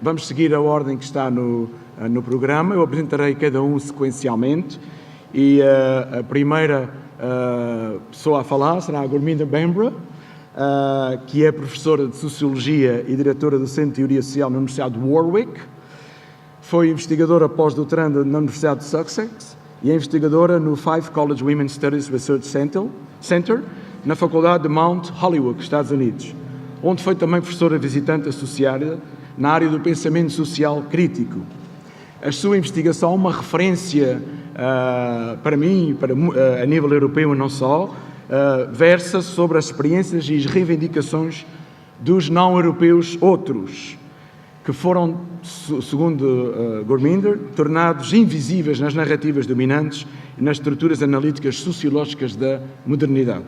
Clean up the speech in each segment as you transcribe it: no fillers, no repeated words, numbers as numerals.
Vamos seguir a ordem que está no programa. Eu apresentarei cada um sequencialmente e a primeira pessoa a falar será a Gurminder Bhemra, que é professora de Sociologia e diretora do Centro de Teoria Social na Universidade de Warwick. Foi investigadora pós-doutoranda na Universidade de Sussex e é investigadora no Five College Women's Studies Research Center na Faculdade de Mount Holyoke, Estados Unidos, onde foi também professora visitante associada na área do pensamento social crítico. A sua investigação é uma referência para mim, a nível europeu e não só, versa sobre as experiências e as reivindicações dos não-europeus outros, que foram, segundo Gurminder, tornados invisíveis nas narrativas dominantes e nas estruturas analíticas sociológicas da modernidade.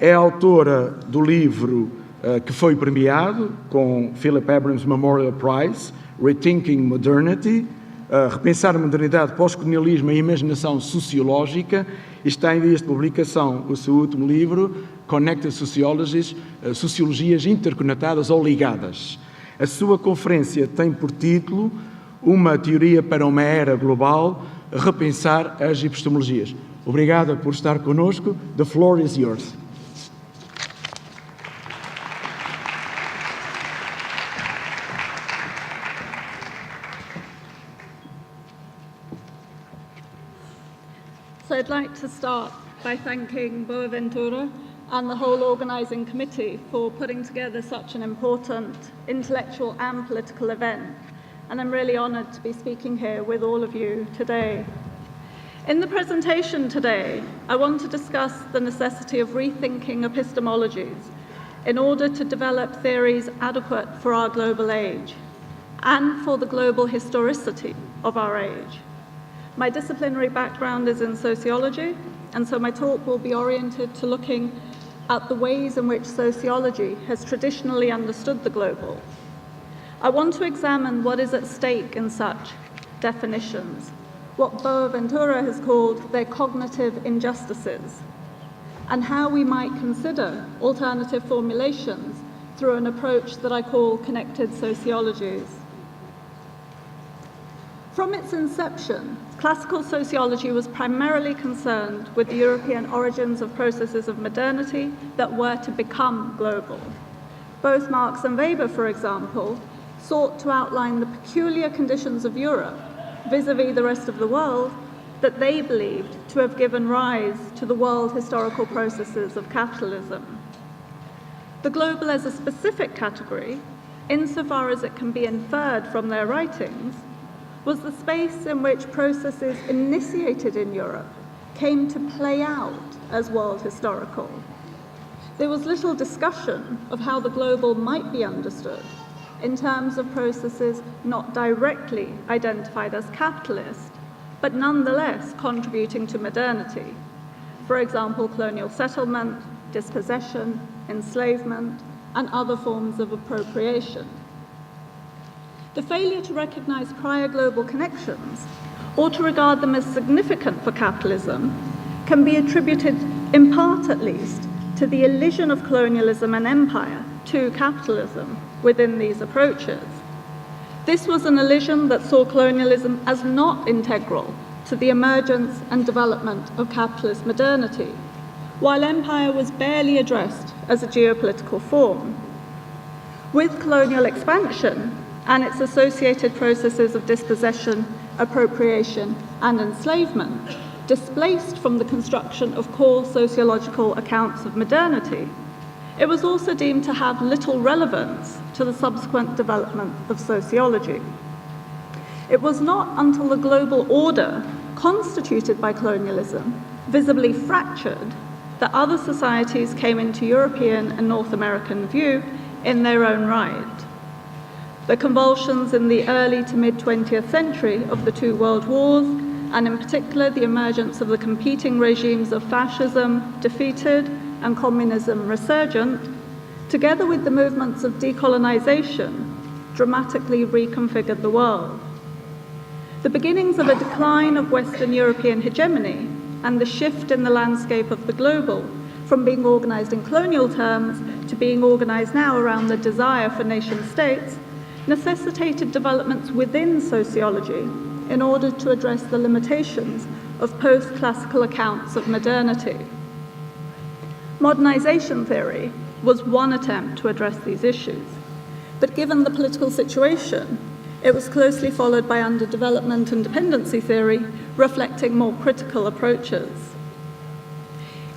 É autora do livro que foi premiado com Philip Abrams Memorial Prize, Rethinking Modernity, Repensar a Modernidade, Pós-Colonialismo e Imaginação Sociológica, e está em vias de publicação o seu último livro, Connected Sociologies, Sociologias Interconectadas ou Ligadas. A sua conferência tem por título Uma Teoria para uma Era Global, Repensar as Epistemologias. Obrigada por estar connosco. The floor is yours. So I'd like to start by thanking Boaventura and the whole organising committee for putting together such an important intellectual and political event. And I'm really honoured to be speaking here with all of you today. In the presentation today, I want to discuss the necessity of rethinking epistemologies in order to develop theories adequate for our global age and for the global historicity of our age. My disciplinary background is in sociology, and so my talk will be oriented to looking at the ways in which sociology has traditionally understood the global. I want to examine what is at stake in such definitions, what Boaventura has called their cognitive injustices, and how we might consider alternative formulations through an approach that I call connected sociologies. From its inception, classical sociology was primarily concerned with the European origins of processes of modernity that were to become global. Both Marx and Weber, for example, sought to outline the peculiar conditions of Europe vis-à-vis the rest of the world that they believed to have given rise to the world historical processes of capitalism. The global as a specific category, insofar as it can be inferred from their writings, was the space in which processes initiated in Europe came to play out as world historical. There was little discussion of how the global might be understood in terms of processes not directly identified as capitalist, but nonetheless contributing to modernity. For example, colonial settlement, dispossession, enslavement, and other forms of appropriation. The failure to recognize prior global connections, or to regard them as significant for capitalism, can be attributed, in part at least, to the elision of colonialism and empire to capitalism within these approaches. This was an elision that saw colonialism as not integral to the emergence and development of capitalist modernity, while empire was barely addressed as a geopolitical form. With colonial expansion, and its associated processes of dispossession, appropriation, and enslavement, displaced from the construction of core sociological accounts of modernity, it was also deemed to have little relevance to the subsequent development of sociology. It was not until the global order constituted by colonialism visibly fractured that other societies came into European and North American view in their own right. The convulsions in the early to mid-20th century of the two world wars, and in particular the emergence of the competing regimes of fascism defeated and communism resurgent, together with the movements of decolonization, dramatically reconfigured the world. The beginnings of a decline of Western European hegemony and the shift in the landscape of the global from being organized in colonial terms to being organized now around the desire for nation states necessitated developments within sociology in order to address the limitations of post-classical accounts of modernity. Modernization theory was one attempt to address these issues, but given the political situation, it was closely followed by underdevelopment and dependency theory, reflecting more critical approaches.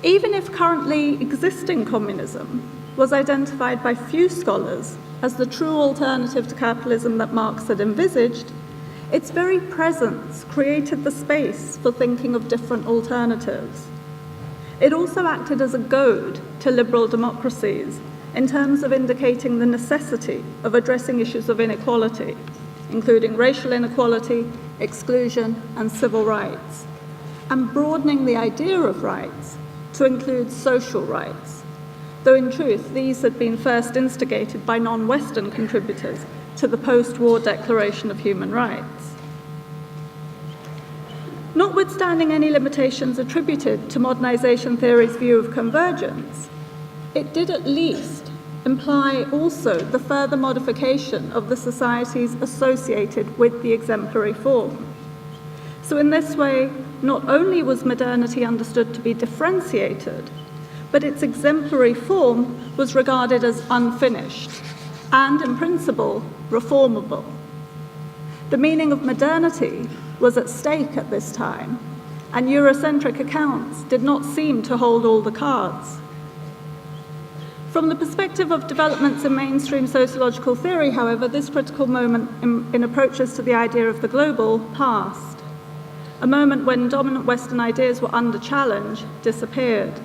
Even if currently existing communism was identified by few scholars as the true alternative to capitalism that Marx had envisaged, its very presence created the space for thinking of different alternatives. It also acted as a goad to liberal democracies in terms of indicating the necessity of addressing issues of inequality, including racial inequality, exclusion, and civil rights, and broadening the idea of rights to include social rights, though in truth these had been first instigated by non-Western contributors to the post-war Declaration of Human Rights. Notwithstanding any limitations attributed to modernization theory's view of convergence, it did at least imply also the further modification of the societies associated with the exemplary form. So in this way, not only was modernity understood to be differentiated, but its exemplary form was regarded as unfinished and, in principle, reformable. The meaning of modernity was at stake at this time, and Eurocentric accounts did not seem to hold all the cards. From the perspective of developments in mainstream sociological theory, however, this critical moment in approaches to the idea of the global passed. A moment when dominant Western ideas were under challenge disappeared.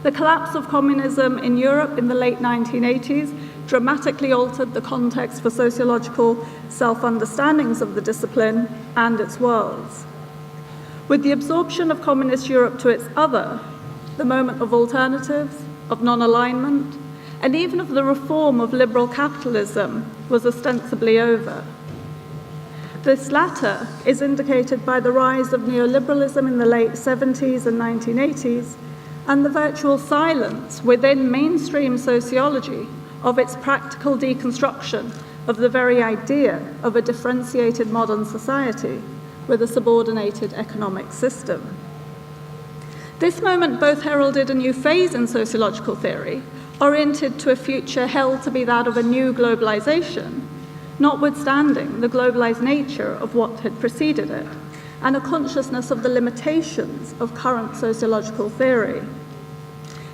The collapse of communism in Europe in the late 1980s dramatically altered the context for sociological self-understandings of the discipline and its worlds. With the absorption of communist Europe to its other, the moment of alternatives, of non-alignment, and even of the reform of liberal capitalism was ostensibly over. This latter is indicated by the rise of neoliberalism in the late 70s and 1980s, and the virtual silence within mainstream sociology of its practical deconstruction of the very idea of a differentiated modern society with a subordinated economic system. This moment both heralded a new phase in sociological theory, oriented to a future held to be that of a new globalization, notwithstanding the globalized nature of what had preceded it, and a consciousness of the limitations of current sociological theory.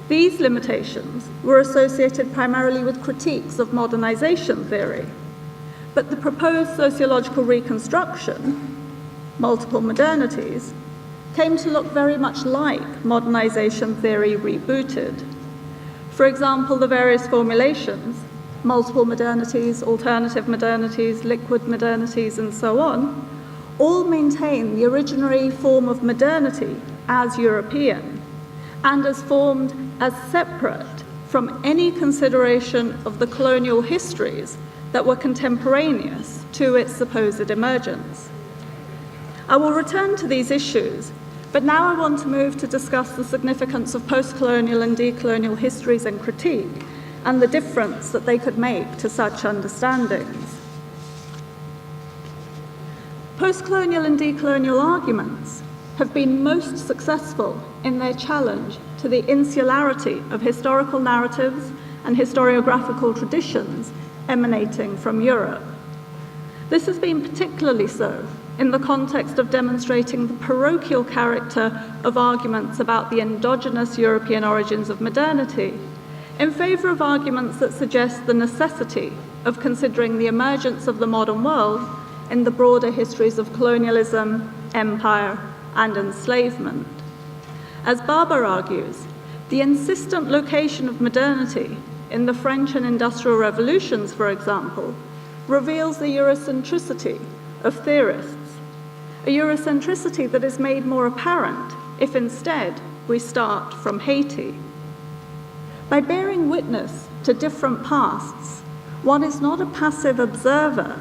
These limitations were associated primarily with critiques of modernization theory, but the proposed sociological reconstruction, multiple modernities, came to look very much like modernization theory rebooted. For example, the various formulations, multiple modernities, alternative modernities, liquid modernities, and so on, all maintain the originary form of modernity as European and as formed as separate from any consideration of the colonial histories that were contemporaneous to its supposed emergence. I will return to these issues, but now I want to move to discuss the significance of post-colonial and decolonial histories and critique, and the difference that they could make to such understandings. Post-colonial and decolonial arguments have been most successful in their challenge to the insularity of historical narratives and historiographical traditions emanating from Europe. This has been particularly so in the context of demonstrating the parochial character of arguments about the endogenous European origins of modernity, in favor of arguments that suggest the necessity of considering the emergence of the modern world in the broader histories of colonialism, empire, and enslavement. As Barber argues, the insistent location of modernity in the French and Industrial Revolutions, for example, reveals the Eurocentricity of theorists, a Eurocentricity that is made more apparent if instead we start from Haiti. By bearing witness to different pasts, one is not a passive observer,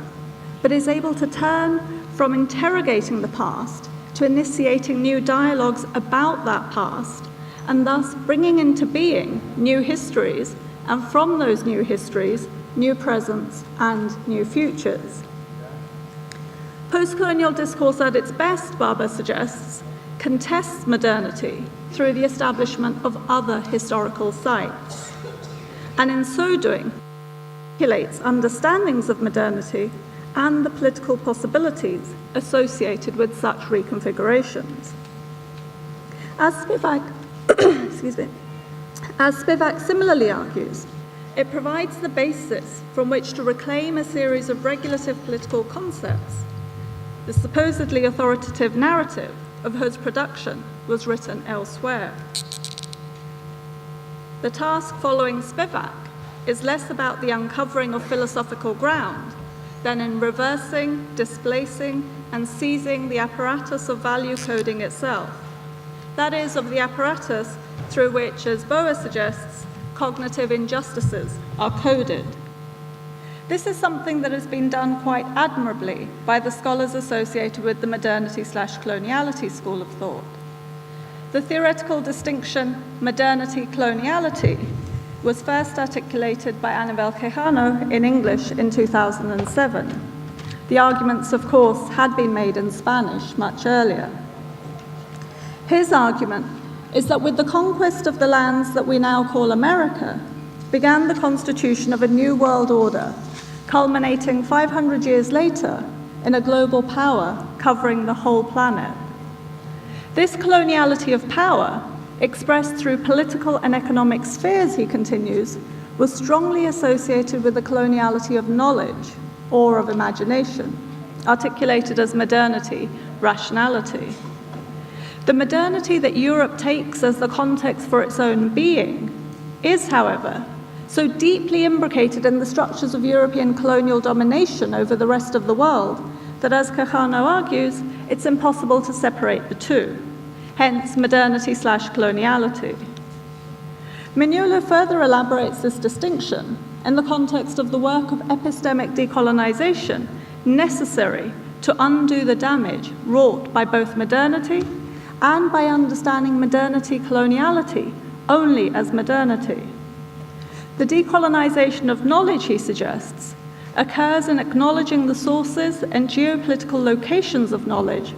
but is able to turn from interrogating the past to initiating new dialogues about that past, and thus bringing into being new histories, and from those new histories, new presents, and new futures. Post-colonial discourse at its best, Barber suggests, contests modernity through the establishment of other historical sites, and in so doing, articulates understandings of modernity and the political possibilities associated with such reconfigurations. As Spivak, as Spivak similarly argues, it provides the basis from which to reclaim a series of regulative political concepts. The supposedly authoritative narrative of whose production was written elsewhere. The task following Spivak is less about the uncovering of philosophical ground than in reversing, displacing, and seizing the apparatus of value coding itself. That is, of the apparatus through which, as Boer suggests, cognitive injustices are coded. This is something that has been done quite admirably by the scholars associated with the modernity/coloniality school of thought. The theoretical distinction modernity-coloniality was first articulated by Aníbal Quijano in English in 2007. The arguments, of course, had been made in Spanish much earlier. His argument is that with the conquest of the lands that we now call America, began the constitution of a new world order, culminating 500 years later in a global power covering the whole planet. This coloniality of power, expressed through political and economic spheres, he continues, was strongly associated with the coloniality of knowledge or of imagination, articulated as modernity, rationality. The modernity that Europe takes as the context for its own being is, however, so deeply imbricated in the structures of European colonial domination over the rest of the world that, as Quijano argues, it's impossible to separate the two, hence modernity/coloniality. Mignola further elaborates this distinction in the context of the work of epistemic decolonization necessary to undo the damage wrought by both modernity and by understanding modernity-coloniality only as modernity. The decolonization of knowledge, he suggests, occurs in acknowledging the sources and geopolitical locations of knowledge,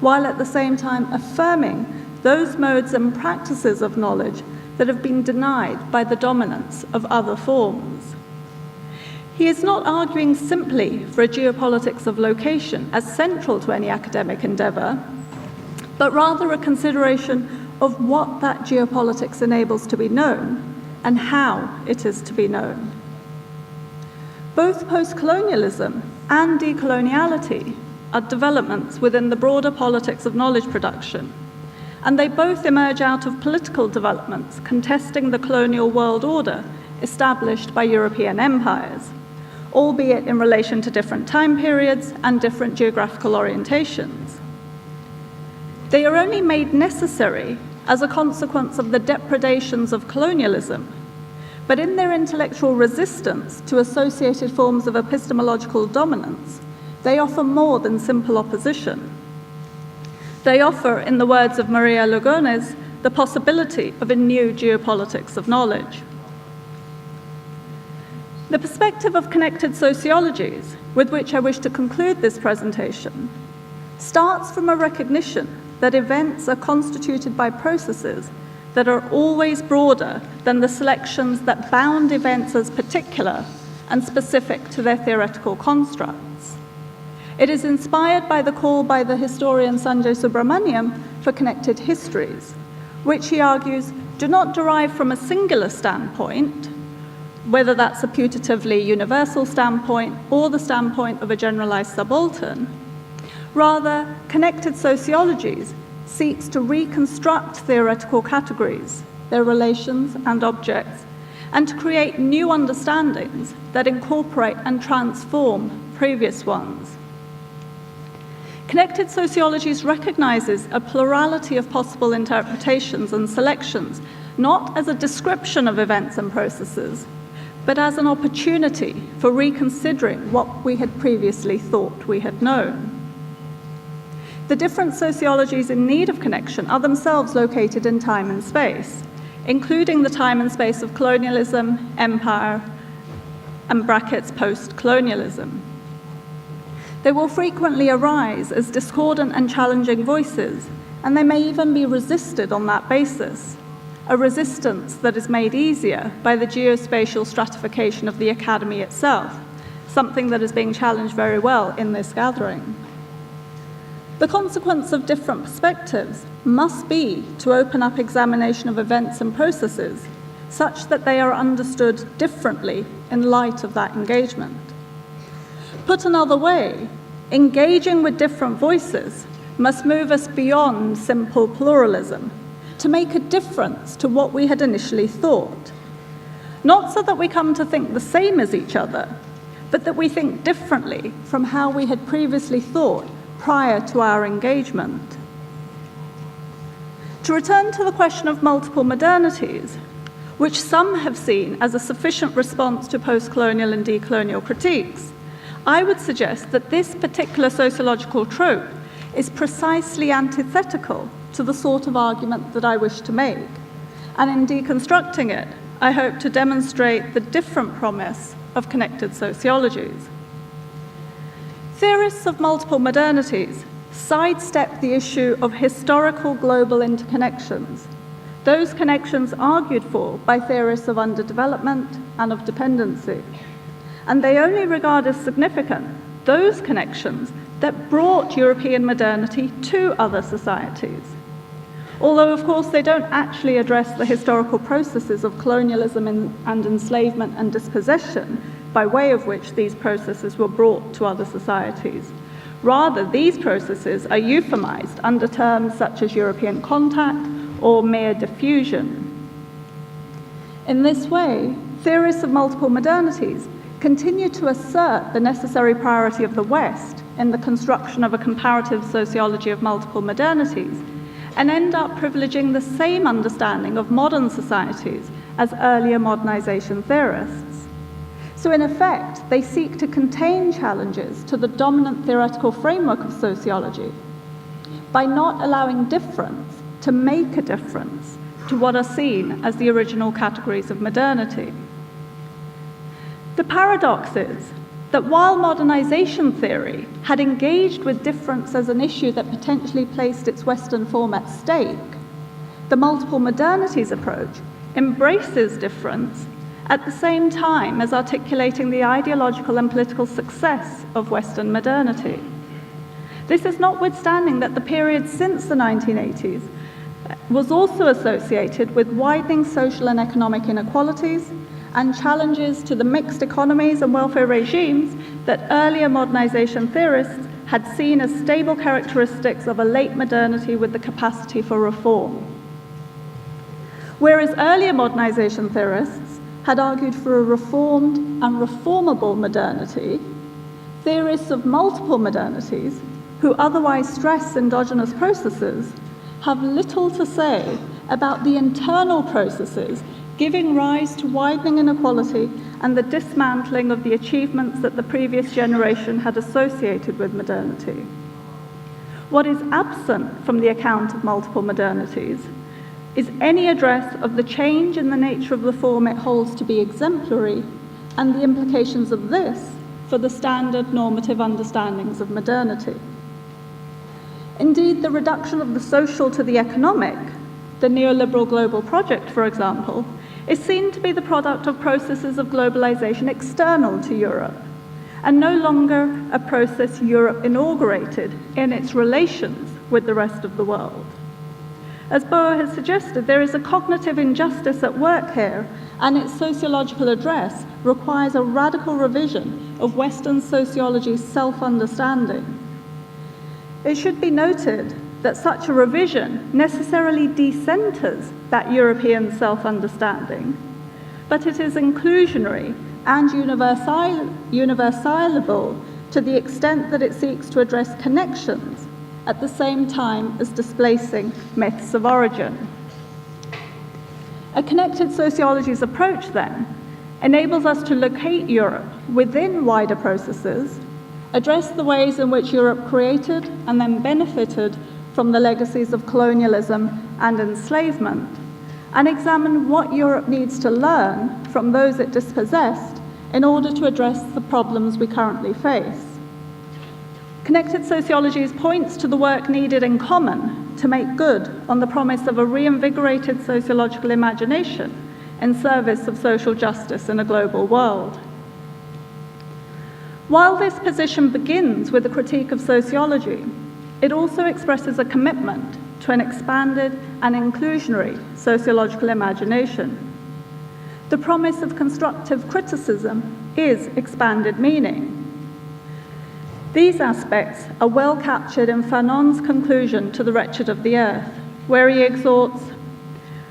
while at the same time affirming those modes and practices of knowledge that have been denied by the dominance of other forms. He is not arguing simply for a geopolitics of location as central to any academic endeavor, but rather a consideration of what that geopolitics enables to be known and how it is to be known. Both post-colonialism and decoloniality are developments within the broader politics of knowledge production, and they both emerge out of political developments contesting the colonial world order established by European empires, albeit in relation to different time periods and different geographical orientations. They are only made necessary as a consequence of the depredations of colonialism, but in their intellectual resistance to associated forms of epistemological dominance, they offer more than simple opposition. They offer, in the words of Maria Lugones, the possibility of a new geopolitics of knowledge. The perspective of connected sociologies, with which I wish to conclude this presentation, starts from a recognition that events are constituted by processes that are always broader than the selections that bound events as particular and specific to their theoretical constructs. It is inspired by the call by the historian Sanjay Subramaniam for connected histories, which he argues do not derive from a singular standpoint, whether that's a putatively universal standpoint or the standpoint of a generalized subaltern. Rather, connected sociologies seeks to reconstruct theoretical categories, their relations and objects, and to create new understandings that incorporate and transform previous ones. Connected sociologies recognizes a plurality of possible interpretations and selections, not as a description of events and processes, but as an opportunity for reconsidering what we had previously thought we had known. The different sociologies in need of connection are themselves located in time and space, including the time and space of colonialism, empire, and brackets post-colonialism. They will frequently arise as discordant and challenging voices, and they may even be resisted on that basis, a resistance that is made easier by the geospatial stratification of the academy itself, something that is being challenged very well in this gathering. The consequence of different perspectives must be to open up examination of events and processes such that they are understood differently in light of that engagement. Put another way, engaging with different voices must move us beyond simple pluralism to make a difference to what we had initially thought. Not so that we come to think the same as each other, but that we think differently from how we had previously thought prior to our engagement. To return to the question of multiple modernities, which some have seen as a sufficient response to post-colonial and decolonial critiques, I would suggest that this particular sociological trope is precisely antithetical to the sort of argument that I wish to make. And in deconstructing it, I hope to demonstrate the different promise of connected sociologies. Theorists of multiple modernities sidestep the issue of historical global interconnections, those connections argued for by theorists of underdevelopment and of dependency. And they only regard as significant those connections that brought European modernity to other societies. Although, of course, they don't actually address the historical processes of colonialism and enslavement and dispossession by way of which these processes were brought to other societies. Rather, these processes are euphemized under terms such as European contact or mere diffusion. In this way, theorists of multiple modernities continue to assert the necessary priority of the West in the construction of a comparative sociology of multiple modernities, and end up privileging the same understanding of modern societies as earlier modernization theorists. So in effect, they seek to contain challenges to the dominant theoretical framework of sociology by not allowing difference to make a difference to what are seen as the original categories of modernity. The paradox is that while modernization theory had engaged with difference as an issue that potentially placed its Western form at stake, the multiple modernities approach embraces difference at the same time as articulating the ideological and political success of Western modernity. This is notwithstanding that the period since the 1980s was also associated with widening social and economic inequalities and challenges to the mixed economies and welfare regimes that earlier modernization theorists had seen as stable characteristics of a late modernity with the capacity for reform. Whereas earlier modernization theorists had argued for a reformed and reformable modernity, theorists of multiple modernities, who otherwise stress endogenous processes, have little to say about the internal processes giving rise to widening inequality and the dismantling of the achievements that the previous generation had associated with modernity. What is absent from the account of multiple modernities is any address of the change in the nature of the form it holds to be exemplary and the implications of this for the standard normative understandings of modernity. Indeed, the reduction of the social to the economic, the neoliberal global project, for example, is seen to be the product of processes of globalization external to Europe, and no longer a process Europe inaugurated in its relations with the rest of the world. As Boer has suggested, there is a cognitive injustice at work here, and its sociological address requires a radical revision of Western sociology's self-understanding. It should be noted that such a revision necessarily decenters that European self-understanding, but it is inclusionary and universalable to the extent that it seeks to address connections at the same time as displacing myths of origin. A connected sociology's approach, then, enables us to locate Europe within wider processes, address the ways in which Europe created and then benefited from the legacies of colonialism and enslavement, and examine what Europe needs to learn from those it dispossessed in order to address the problems we currently face. Connected Sociologies points to the work needed in common to make good on the promise of a reinvigorated sociological imagination in service of social justice in a global world. While this position begins with a critique of sociology, it also expresses a commitment to an expanded and inclusionary sociological imagination. The promise of constructive criticism is expanded meaning. These aspects are well captured in Fanon's conclusion to The Wretched of the Earth, where he exhorts,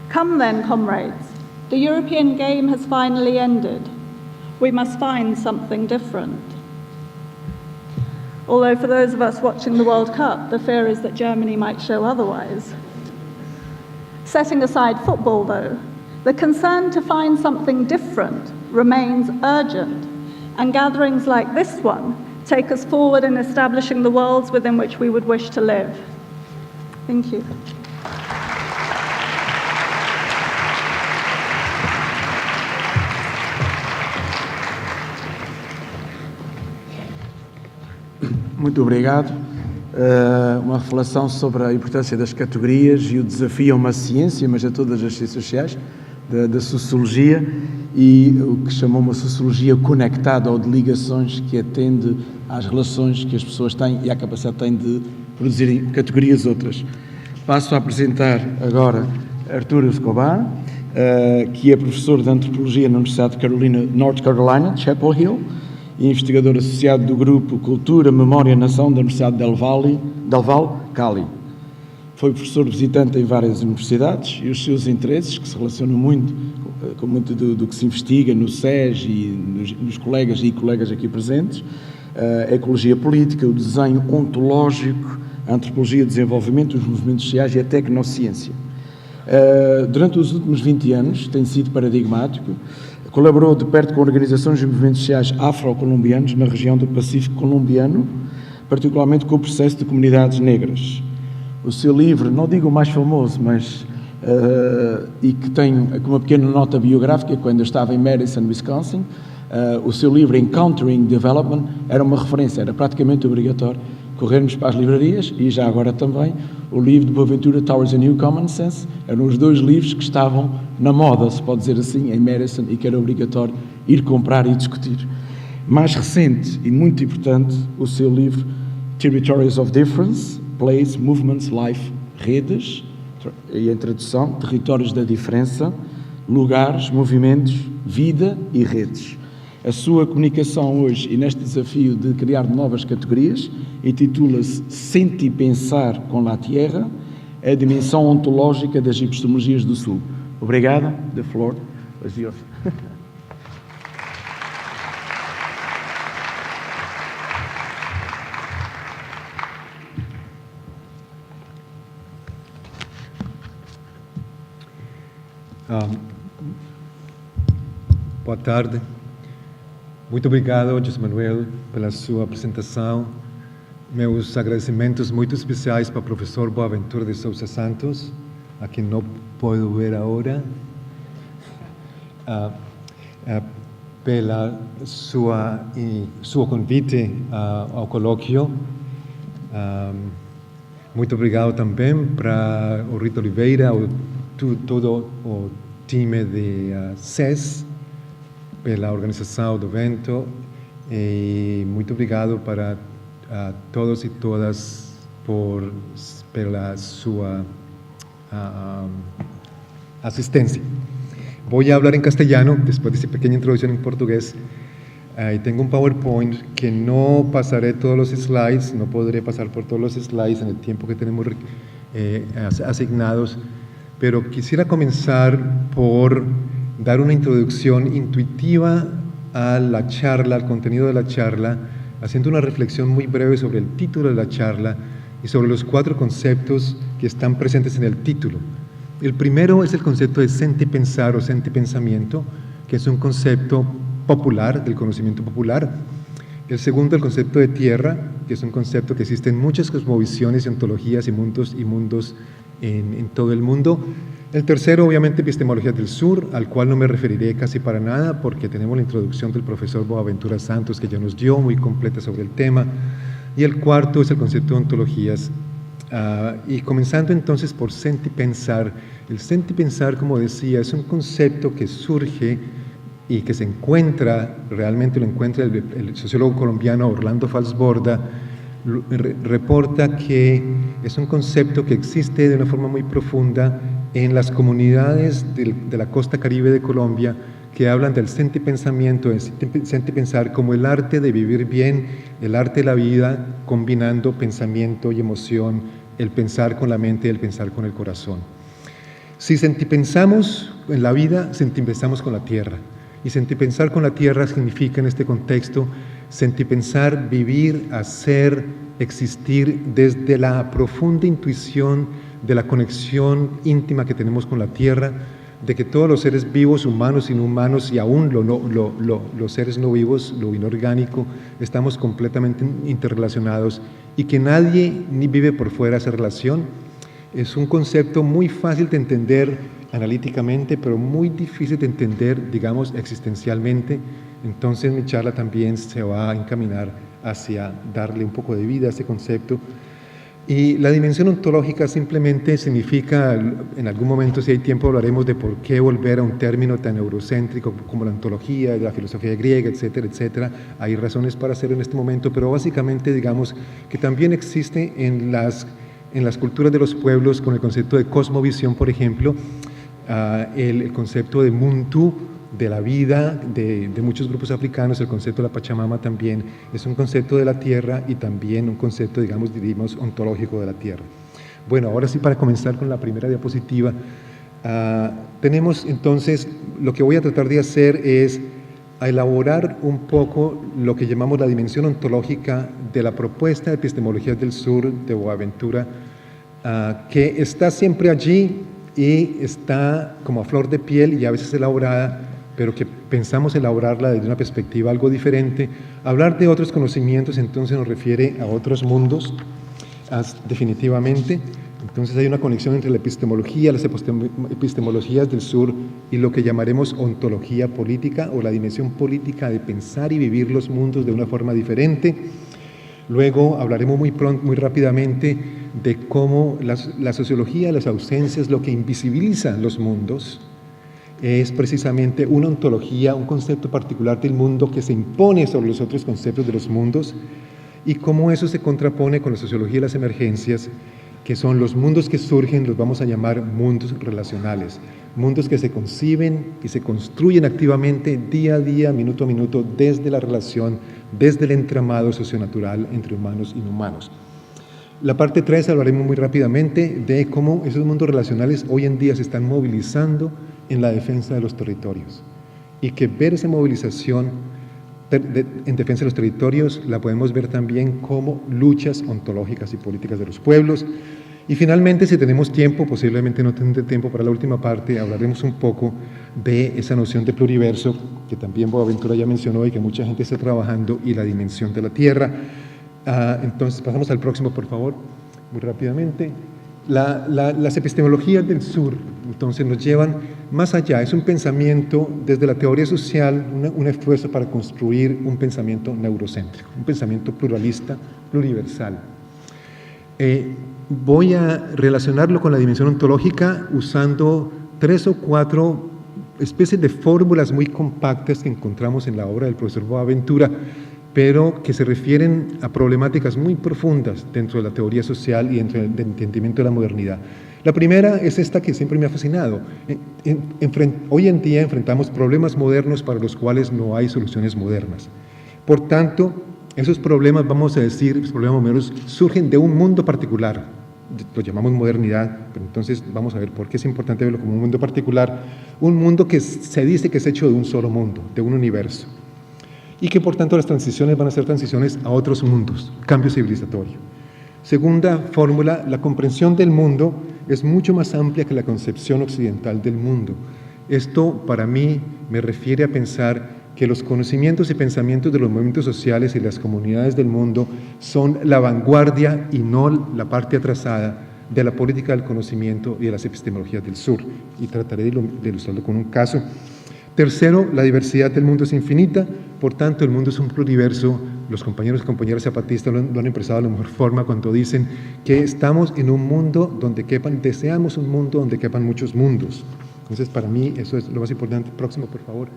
"Come then, comrades, the European game has finally ended. We must find something different." Although for those of us watching the World Cup, the fear is that Germany might show otherwise. Setting aside football, though, the concern to find something different remains urgent, and gatherings like this one take us forward in establishing the worlds within which we would wish to live. Thank you. Muito obrigado. Uma reflexão sobre a importância das categorias e o desafio a uma ciência, mas a todas as ciências sociais, da sociologia, e o que chamou uma sociologia conectada ou de ligações, que atende às relações que as pessoas têm e à capacidade que têm de produzirem categorias outras. Passo a apresentar agora Arturo Escobar, que é professor de Antropologia na Universidade de North Carolina, Chapel Hill, e investigador associado do grupo Cultura, Memória e Nação da Universidade Del Valle, Cali. Foi professor visitante em várias universidades e os seus interesses, que se relacionam muito com muito do que se investiga no SES e nos colegas e colegas aqui presentes, a ecologia política, o desenho ontológico, a antropologia de desenvolvimento, os movimentos sociais e a tecnociência. Durante os últimos 20 anos tem sido paradigmático. Colaborou de perto com organizações e movimentos sociais afro-colombianos na região do Pacífico colombiano, particularmente com o processo de comunidades negras. O seu livro, não digo o mais famoso, mas e que tem uma pequena nota biográfica, quando eu estava em Madison, Wisconsin, o seu livro Encountering Development era uma referência, era praticamente obrigatório corrermos para as livrarias, e já agora também o livro de Boaventura, Towards a New Common Sense, eram os dois livros que estavam na moda, se pode dizer assim, em Madison, e que era obrigatório ir comprar e discutir. Mais recente e muito importante, o seu livro Territories of Difference, Place, Movements, Life, Redes, e em tradução, Territórios da Diferença, Lugares, Movimentos, Vida e Redes. A sua comunicação hoje, e neste desafio de criar novas categorias, intitula-se Sentir e Pensar com la Tierra, a dimensão ontológica das epistemologias do Sul. Obrigado. The floor is yours. Boa tarde. Muito obrigado, José Manuel, pela sua apresentação. Meus agradecimentos muito especiais para o professor Boaventura de Sousa Santos, a quem não posso ver agora, pela seu convite ao colóquio. Muito obrigado também para o Rito Oliveira, todo o time de SES, pela organização do evento, e muito obrigado para todos e todas pela sua assistência. Vou falar em castelhano, depois dessa pequena introdução em português. Y tengo un PowerPoint que no pasaré todos los slides, no podré pasar por todos los slides en el tiempo que tenemos asignados, pero quisiera comenzar por dar una introducción intuitiva a la charla, al contenido de la charla, haciendo una reflexión muy breve sobre el título de la charla y sobre los 4 conceptos que están presentes en el título. El primero es el concepto de sentipensar o sentipensamiento, que es un concepto popular, del conocimiento popular. El segundo, el concepto de tierra, que es un concepto que existe en muchas cosmovisiones, ontologías y mundos en todo el mundo. El tercero, obviamente, Epistemologías del Sur, al cual no me referiré casi para nada, porque tenemos la introducción del profesor Boaventura Santos, que ya nos dio muy completa sobre el tema. Y el cuarto es el concepto de ontologías. Y comenzando entonces por sentipensar. El sentipensar, como decía, es un concepto que surge y que se encuentra, realmente lo encuentra el sociólogo colombiano Orlando Falsborda, reporta que es un concepto que existe de una forma muy profunda en las comunidades de la costa caribe de Colombia, que hablan del sentipensamiento, del sentipensar como el arte de vivir bien, el arte de la vida, combinando pensamiento y emoción, el pensar con la mente y el pensar con el corazón. Si sentipensamos en la vida, sentipensamos con la tierra. Y sentipensar con la tierra significa en este contexto sentipensar, vivir, hacer, existir desde la profunda intuición de la conexión íntima que tenemos con la tierra, de que todos los seres vivos, humanos, inhumanos y aún los seres no vivos, lo inorgánico, estamos completamente interrelacionados y que nadie ni vive por fuera de esa relación. Es un concepto muy fácil de entender analíticamente, pero muy difícil de entender, digamos, existencialmente. Entonces mi charla también se va a encaminar hacia darle un poco de vida a este concepto. Y la dimensión ontológica simplemente significa, en algún momento, si hay tiempo, hablaremos de por qué volver a un término tan eurocéntrico como la ontología, la filosofía griega, etcétera, etcétera. Hay razones para hacerlo en este momento, pero básicamente digamos que también existe en las culturas de los pueblos, con el concepto de cosmovisión, por ejemplo, el concepto de Muntu, de la vida de muchos grupos africanos, el concepto de la Pachamama también es un concepto de la tierra y también un concepto, digamos, ontológico de la tierra. Bueno, ahora sí, para comenzar con la primera diapositiva, tenemos entonces, lo que voy a tratar de hacer es elaborar un poco lo que llamamos la dimensión ontológica de la propuesta de Epistemologías del Sur de Boaventura, que está siempre allí y está como a flor de piel y a veces elaborada, pero que pensamos elaborarla desde una perspectiva algo diferente. Hablar de otros conocimientos entonces nos refiere a otros mundos, definitivamente. Entonces hay una conexión entre la epistemología, las epistemologías del sur y lo que llamaremos ontología política o la dimensión política de pensar y vivir los mundos de una forma diferente. Luego hablaremos muy rápidamente de cómo la sociología de las ausencias, lo que invisibiliza los mundos, es precisamente una ontología, un concepto particular del mundo que se impone sobre los otros conceptos de los mundos y cómo eso se contrapone con la sociología de las emergencias, que son los mundos que surgen, los vamos a llamar mundos relacionales, mundos que se conciben y se construyen activamente día a día, minuto a minuto, desde la relación, desde el entramado socionatural entre humanos y inhumanos. La parte 3 hablaremos muy rápidamente de cómo esos mundos relacionales hoy en día se están movilizando en la defensa de los territorios y que ver esa movilización en defensa de los territorios la podemos ver también como luchas ontológicas y políticas de los pueblos. Y finalmente, si tenemos tiempo, posiblemente no tendré tiempo para la última parte, hablaremos un poco de esa noción de pluriverso que también Boaventura ya mencionó y que mucha gente está trabajando, y la dimensión de la Tierra. Entonces pasamos al próximo, por favor, muy rápidamente. Las epistemologías del sur entonces nos llevan más allá, es un pensamiento desde la teoría social, un esfuerzo para construir un pensamiento neurocéntrico, un pensamiento pluralista, pluriversal. Voy a relacionarlo con la dimensión ontológica usando 3 o 4 especies de fórmulas muy compactas que encontramos en la obra del profesor Boaventura, pero que se refieren a problemáticas muy profundas dentro de la teoría social y dentro del entendimiento de la modernidad. La primera es esta que siempre me ha fascinado. Hoy en día enfrentamos problemas modernos para los cuales no hay soluciones modernas. Por tanto, esos problemas, vamos a decir, los problemas modernos surgen de un mundo particular, lo llamamos modernidad, pero entonces vamos a ver por qué es importante verlo como un mundo particular, un mundo que se dice que es hecho de un solo mundo, de un universo, y que por tanto las transiciones van a ser transiciones a otros mundos, cambio civilizatorio. Segunda fórmula, la comprensión del mundo es mucho más amplia que la concepción occidental del mundo. Esto para mí me refiere a pensar que los conocimientos y pensamientos de los movimientos sociales y las comunidades del mundo son la vanguardia y no la parte atrasada de la política del conocimiento y de las epistemologías del sur. Y trataré de ilustrarlo con un caso. Tercero, la diversidad del mundo es infinita, por tanto el mundo es un pluriverso. Los compañeros y compañeras zapatistas lo han expresado de la mejor forma cuando dicen que estamos en un mundo donde quepan, deseamos un mundo donde quepan muchos mundos. Entonces, para mí eso es lo más importante. Próximo, por favor.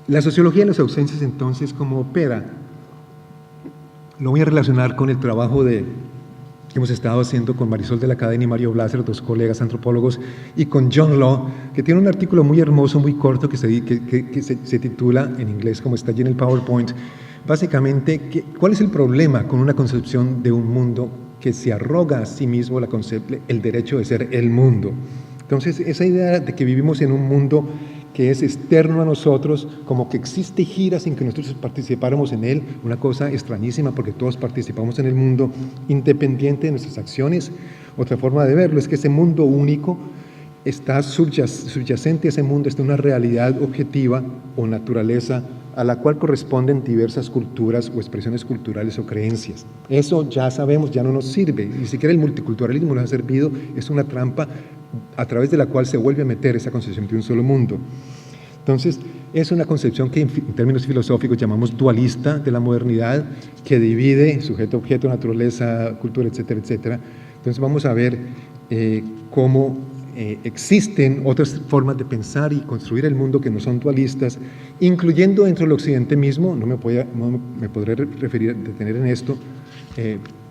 La sociología de las ausencias, entonces, ¿cómo opera? Lo voy a relacionar con el trabajo que hemos estado haciendo con Marisol de la Cadena y Mario Blaser, dos colegas antropólogos, y con John Law, que tiene un artículo muy hermoso, muy corto, que se titula, en inglés, como está allí en el PowerPoint, básicamente, ¿cuál es el problema con una concepción de un mundo que se arroga a sí mismo el derecho de ser el mundo? Entonces, esa idea de que vivimos en un mundo que es externo a nosotros, como que existe y gira sin que nosotros participáramos en él, una cosa extrañísima porque todos participamos en el mundo independiente de nuestras acciones. Otra forma de verlo es que ese mundo único está subyacente a ese mundo, está una realidad objetiva o naturaleza a la cual corresponden diversas culturas o expresiones culturales o creencias. Eso ya sabemos, ya no nos sirve, ni siquiera el multiculturalismo nos ha servido, es una trampa a través de la cual se vuelve a meter esa concepción de un solo mundo. Entonces, es una concepción que en términos filosóficos llamamos dualista de la modernidad, que divide sujeto, objeto, naturaleza, cultura, etcétera, etcétera. Entonces vamos a ver cómo existen otras formas de pensar y construir el mundo que no son dualistas, incluyendo dentro del occidente mismo. No me podré detener en esto.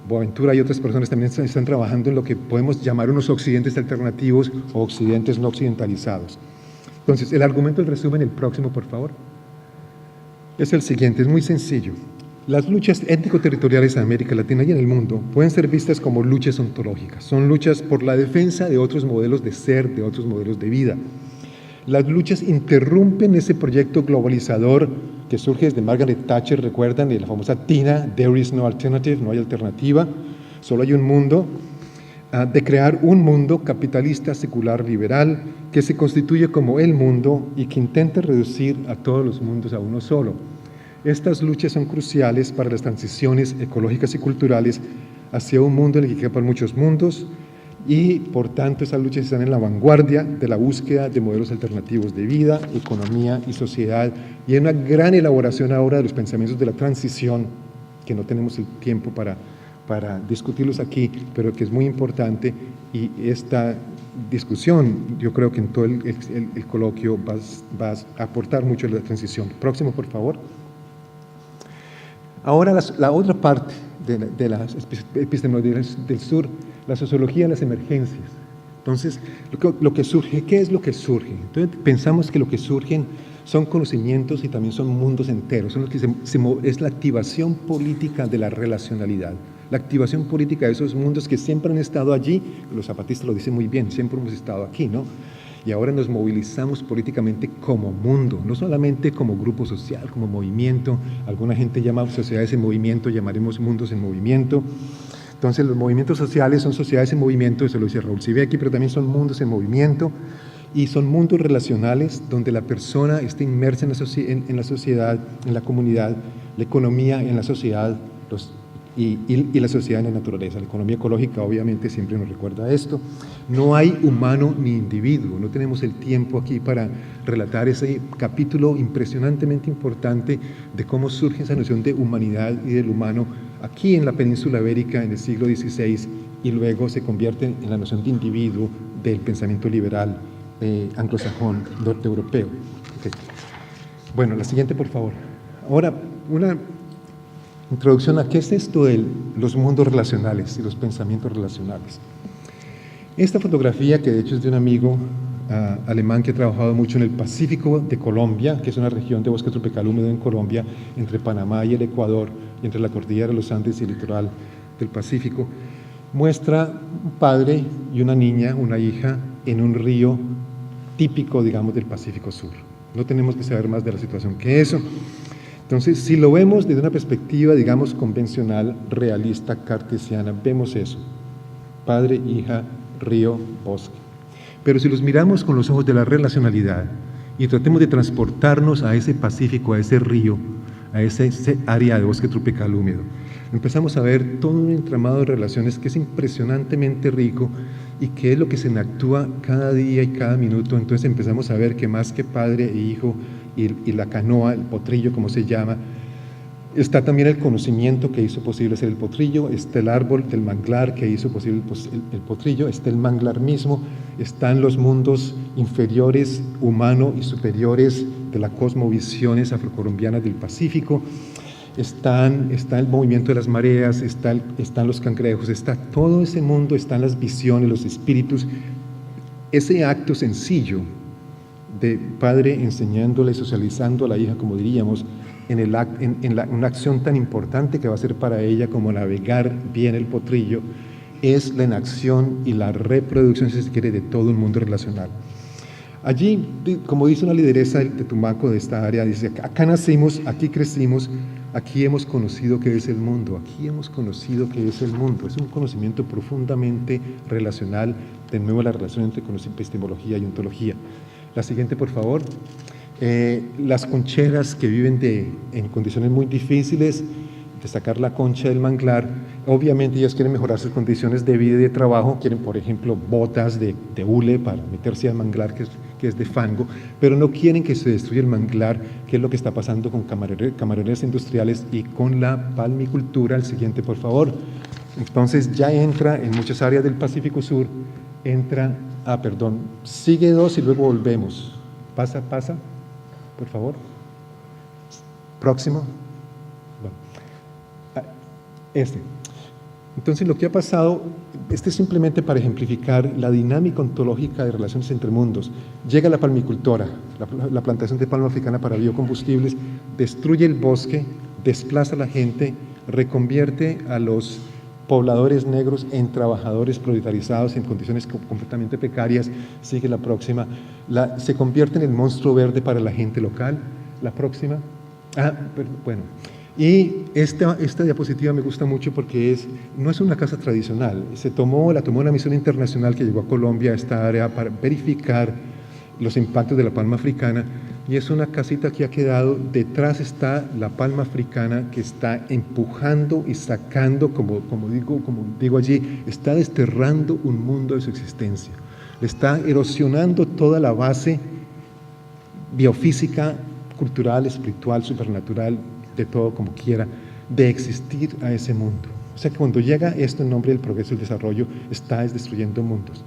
Boaventura y otras personas también están trabajando en lo que podemos llamar unos occidentes alternativos o occidentes no occidentalizados. Entonces, el argumento del resumen, el próximo, por favor, es el siguiente, es muy sencillo. Las luchas étnico-territoriales en América Latina y en el mundo pueden ser vistas como luchas ontológicas. Son luchas por la defensa de otros modelos de ser, de otros modelos de vida. Las luchas interrumpen ese proyecto globalizador que surge desde Margaret Thatcher, recuerdan, de la famosa Tina, there is no alternative, no hay alternativa, solo hay un mundo, de crear un mundo capitalista, secular, liberal, que se constituye como el mundo y que intenta reducir a todos los mundos a uno solo. Estas luchas son cruciales para las transiciones ecológicas y culturales hacia un mundo en el que quepan muchos mundos, y por tanto esas luchas están en la vanguardia de la búsqueda de modelos alternativos de vida, economía y sociedad, y hay una gran elaboración ahora de los pensamientos de la transición, que no tenemos el tiempo para discutirlos aquí, pero que es muy importante, y esta discusión yo creo que en todo el coloquio va a aportar mucho a la transición. Próximo, por favor. Ahora la otra parte de las epistemologías del sur, la sociología de las emergencias. Entonces, lo que surge, ¿qué es lo que surge? Entonces, pensamos que lo que surgen son conocimientos y también son mundos enteros, son los que es la activación política de la relacionalidad, la activación política de esos mundos que siempre han estado allí. Los zapatistas lo dicen muy bien, siempre hemos estado aquí, ¿no? Y ahora nos movilizamos políticamente como mundo, no solamente como grupo social, como movimiento. Alguna gente llama sociedades en movimiento, llamaremos mundos en movimiento. Entonces, los movimientos sociales son sociedades en movimiento, eso lo dice Raúl Sivecki, pero también son mundos en movimiento, y son mundos relacionales donde la persona está inmersa en la sociedad, en la comunidad, la economía en la sociedad, y la sociedad en la naturaleza. La economía ecológica obviamente siempre nos recuerda esto. No hay humano ni individuo, no tenemos el tiempo aquí para relatar ese capítulo impresionantemente importante de cómo surge esa noción de humanidad y del humano aquí en la península ibérica en el siglo XVI, y luego se convierte en la noción de individuo del pensamiento liberal anglosajón, norteeuropeo. Okay. Bueno, la siguiente, por favor. Ahora, una introducción a qué es esto de los mundos relacionales y los pensamientos relacionales. Esta fotografía, que de hecho es de un amigo alemán que ha trabajado mucho en el Pacífico de Colombia, que es una región de bosque tropical húmedo en Colombia, entre Panamá y el Ecuador, y entre la cordillera de los Andes y el litoral del Pacífico, muestra un padre y una niña, una hija, en un río típico, digamos, del Pacífico Sur. No tenemos que saber más de la situación que eso. Entonces, si lo vemos desde una perspectiva, digamos, convencional, realista, cartesiana, vemos eso: padre, hija, río, bosque. Pero si los miramos con los ojos de la relacionalidad y tratemos de transportarnos a ese Pacífico, a ese río, a ese área de bosque tropical húmedo, empezamos a ver todo un entramado de relaciones que es impresionantemente rico y que es lo que se enactúa cada día y cada minuto. Entonces empezamos a ver que más que padre e hijo y la canoa, el potrillo como se llama, está también el conocimiento que hizo posible ser el potrillo, está el árbol del manglar que hizo posible el potrillo, está el manglar mismo, están los mundos inferiores, humano y superiores de las cosmovisiones afrocolombianas del Pacífico, está el movimiento de las mareas, están los cangrejos, está todo ese mundo, están las visiones, los espíritus. Ese acto sencillo de padre enseñándole, socializando a la hija, como diríamos, una acción tan importante que va a ser para ella como navegar bien el potrillo, es la enacción y la reproducción, si se quiere, de todo un mundo relacional. Allí, como dice una lideresa de Tumaco de esta área, dice, acá nacimos, aquí crecimos, aquí hemos conocido qué es el mundo, aquí hemos conocido qué es el mundo. Es un conocimiento profundamente relacional, de nuevo la relación entre epistemología y ontología. La siguiente, por favor. Las concheras que viven en condiciones muy difíciles, de sacar la concha del manglar, obviamente ellas quieren mejorar sus condiciones de vida y de trabajo, quieren por ejemplo botas de hule para meterse al manglar que es de fango, pero no quieren que se destruya el manglar, que es lo que está pasando con camaroneras industriales y con la palmicultura. El siguiente, por favor. Entonces ya entra en muchas áreas del Pacífico Sur, sigue 2 y luego volvemos. Pasa, por favor. Próximo. Entonces lo que ha pasado, es simplemente para ejemplificar la dinámica ontológica de relaciones entre mundos. Llega la palmicultora, la plantación de palma africana para biocombustibles, destruye el bosque, desplaza a la gente, reconvierte a los pobladores negros en trabajadores proletarizados en condiciones completamente precarias. Sigue la próxima. Se convierte en el monstruo verde para la gente local. La próxima. Y esta diapositiva me gusta mucho porque no es una casa tradicional. La tomó una misión internacional que llegó a Colombia, a esta área, para verificar los impactos de la palma africana. Y es una casita que ha quedado, detrás está la palma africana que está empujando y sacando, como digo allí, está desterrando un mundo de su existencia. Le está erosionando toda la base biofísica, cultural, espiritual, supernatural, de todo como quiera, de existir a ese mundo. O sea que cuando llega esto en nombre del progreso y el desarrollo, está destruyendo mundos.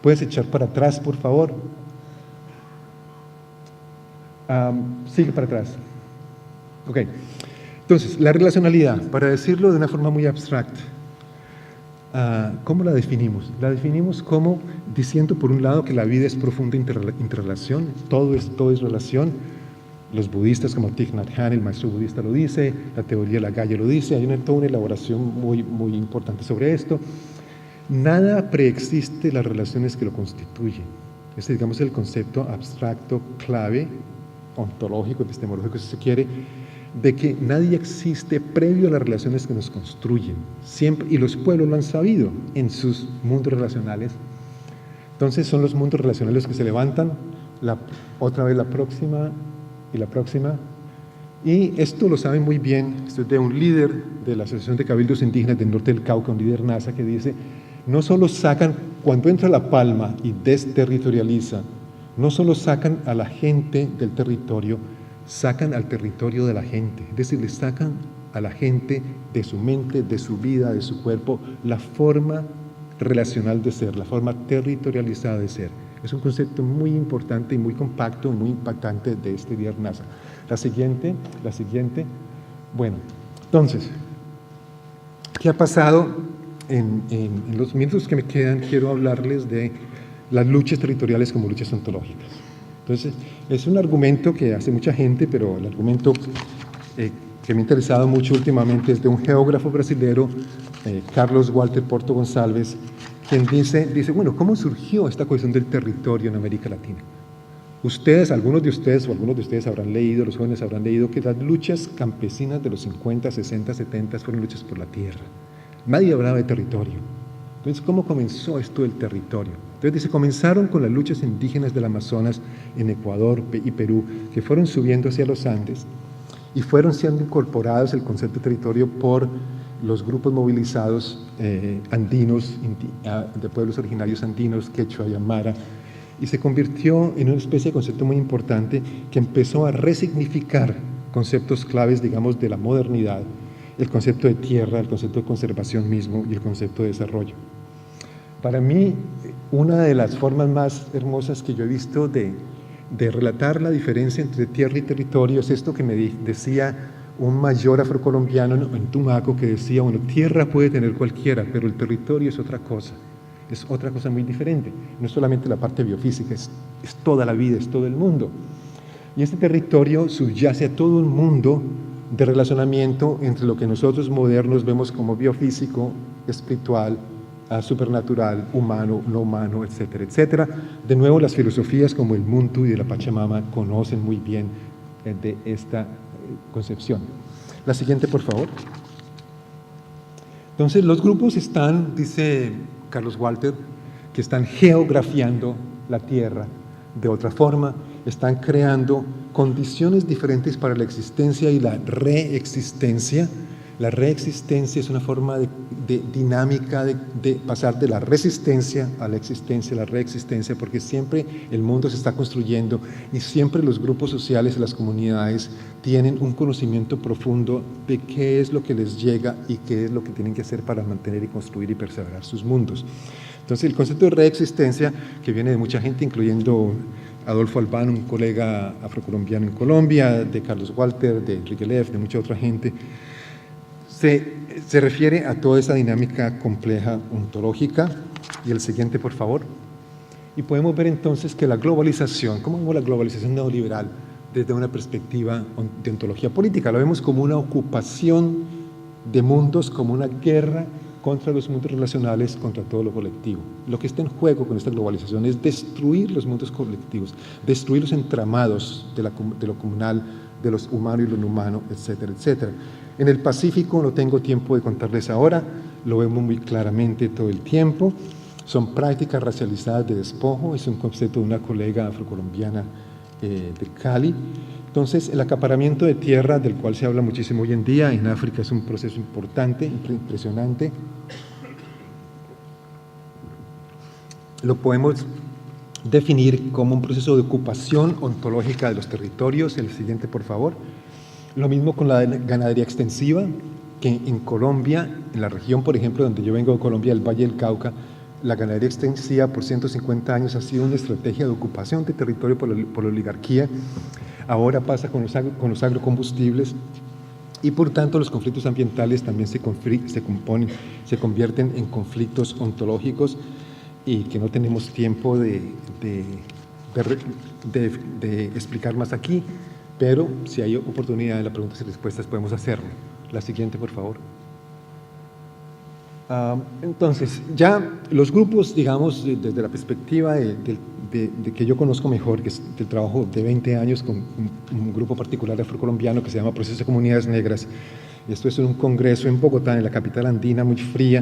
¿Puedes echar para atrás, por favor? Sigue para atrás. Ok. Entonces, la relacionalidad, para decirlo de una forma muy abstracta, ¿cómo la definimos? La definimos como diciendo, por un lado, que la vida es profunda interrelación, todo es relación. Los budistas como Thich Nhat Hanh, el maestro budista, lo dice, la teoría de la Gaia lo dice, hay toda una elaboración muy, muy importante sobre esto. Nada preexiste las relaciones que lo constituyen. Ese, digamos, es el concepto abstracto clave, ontológico, epistemológico, si se quiere, de que nadie existe previo a las relaciones que nos construyen. Siempre, y los pueblos lo han sabido en sus mundos relacionales. Entonces son los mundos relacionales que se levantan, otra vez la próxima y la próxima. Y esto lo saben muy bien, esto es de un líder de la Asociación de Cabildos Indígenas del Norte del Cauca, un líder NASA, que dice, no solo sacan, cuando entra la palma y desterritorializa, no solo sacan a la gente del territorio, sacan al territorio de la gente, es decir, le sacan a la gente de su mente, de su vida, de su cuerpo, la forma relacional de ser, la forma territorializada de ser. Es un concepto muy importante y muy compacto y muy impactante de este líder NASA. La siguiente. Bueno, entonces, ¿qué ha pasado? En los minutos que me quedan quiero hablarles de las luchas territoriales como luchas ontológicas. Entonces, es un argumento que hace mucha gente, pero el argumento que me ha interesado mucho últimamente es de un geógrafo brasilero, Carlos Walter Porto Gonçalves, quien dice, bueno, ¿cómo surgió esta cuestión del territorio en América Latina? Algunos de ustedes habrán leído, los jóvenes habrán leído que las luchas campesinas de los 50, 60, 70 fueron luchas por la tierra. Nadie hablaba de territorio. Entonces, ¿cómo comenzó esto del territorio? Entonces dice, comenzaron con las luchas indígenas del Amazonas en Ecuador y Perú, que fueron subiendo hacia los Andes y fueron siendo incorporados el concepto de territorio por los grupos movilizados andinos, de pueblos originarios andinos, quechua y aymara, y se convirtió en una especie de concepto muy importante que empezó a resignificar conceptos claves, digamos, de la modernidad, el concepto de tierra, el concepto de conservación mismo y el concepto de desarrollo. Para mí, una de las formas más hermosas que yo he visto de relatar la diferencia entre tierra y territorio es esto que me decía un mayor afrocolombiano en Tumaco, que decía, bueno, tierra puede tener cualquiera, pero el territorio es otra cosa muy diferente. No es solamente la parte biofísica, es toda la vida, es todo el mundo. Y este territorio subyace a todo un mundo de relacionamiento entre lo que nosotros modernos vemos como biofísico, espiritual, supernatural, humano, no humano, etcétera, etcétera. De nuevo, las filosofías como el Muntu y de la Pachamama conocen muy bien de esta concepción. La siguiente, por favor. Entonces, los grupos están, dice Carlos Walter, que están geografiando la Tierra de otra forma, están creando condiciones diferentes para la existencia y la reexistencia. La reexistencia es una forma de dinámica de pasar de la resistencia a la existencia, la reexistencia, porque siempre el mundo se está construyendo y siempre los grupos sociales y las comunidades tienen un conocimiento profundo de qué es lo que les llega y qué es lo que tienen que hacer para mantener y construir y perseverar sus mundos. Entonces, el concepto de reexistencia, que viene de mucha gente, incluyendo Adolfo Albano, un colega afrocolombiano en Colombia, de Carlos Walter, de Enrique Leff, de mucha otra gente, se refiere a toda esa dinámica compleja ontológica. Y el siguiente, por favor. Y podemos ver entonces que la globalización, ¿cómo vemos la globalización neoliberal desde una perspectiva de ontología política? Lo vemos como una ocupación de mundos, como una guerra contra los mundos relacionales, contra todo lo colectivo. Lo que está en juego con esta globalización es destruir los mundos colectivos, destruir los entramados de lo comunal, de los humanos y lo no humano, etcétera, etcétera. En el Pacífico, no tengo tiempo de contarles ahora, lo vemos muy claramente todo el tiempo, son prácticas racializadas de despojo, es un concepto de una colega afrocolombiana de Cali. Entonces, el acaparamiento de tierra, del cual se habla muchísimo hoy en día, en África es un proceso importante, impresionante. Lo podemos definir como un proceso de ocupación ontológica de los territorios. El siguiente, por favor. Lo mismo con la ganadería extensiva, que en Colombia, en la región, por ejemplo, donde yo vengo de Colombia, el Valle del Cauca, la ganadería extensiva por 150 años ha sido una estrategia de ocupación de territorio por la oligarquía. Ahora pasa con los agrocombustibles y por tanto los conflictos ambientales también se convierten en conflictos ontológicos y que no tenemos tiempo de explicar más aquí, pero si hay oportunidad en las preguntas y respuestas podemos hacerlo. La siguiente, por favor. Entonces, ya los grupos, digamos, desde la perspectiva de que yo conozco mejor, que es del trabajo de 20 años con un grupo particular afrocolombiano que se llama Proceso de Comunidades Negras. Esto es un congreso en Bogotá, en la capital andina, muy fría,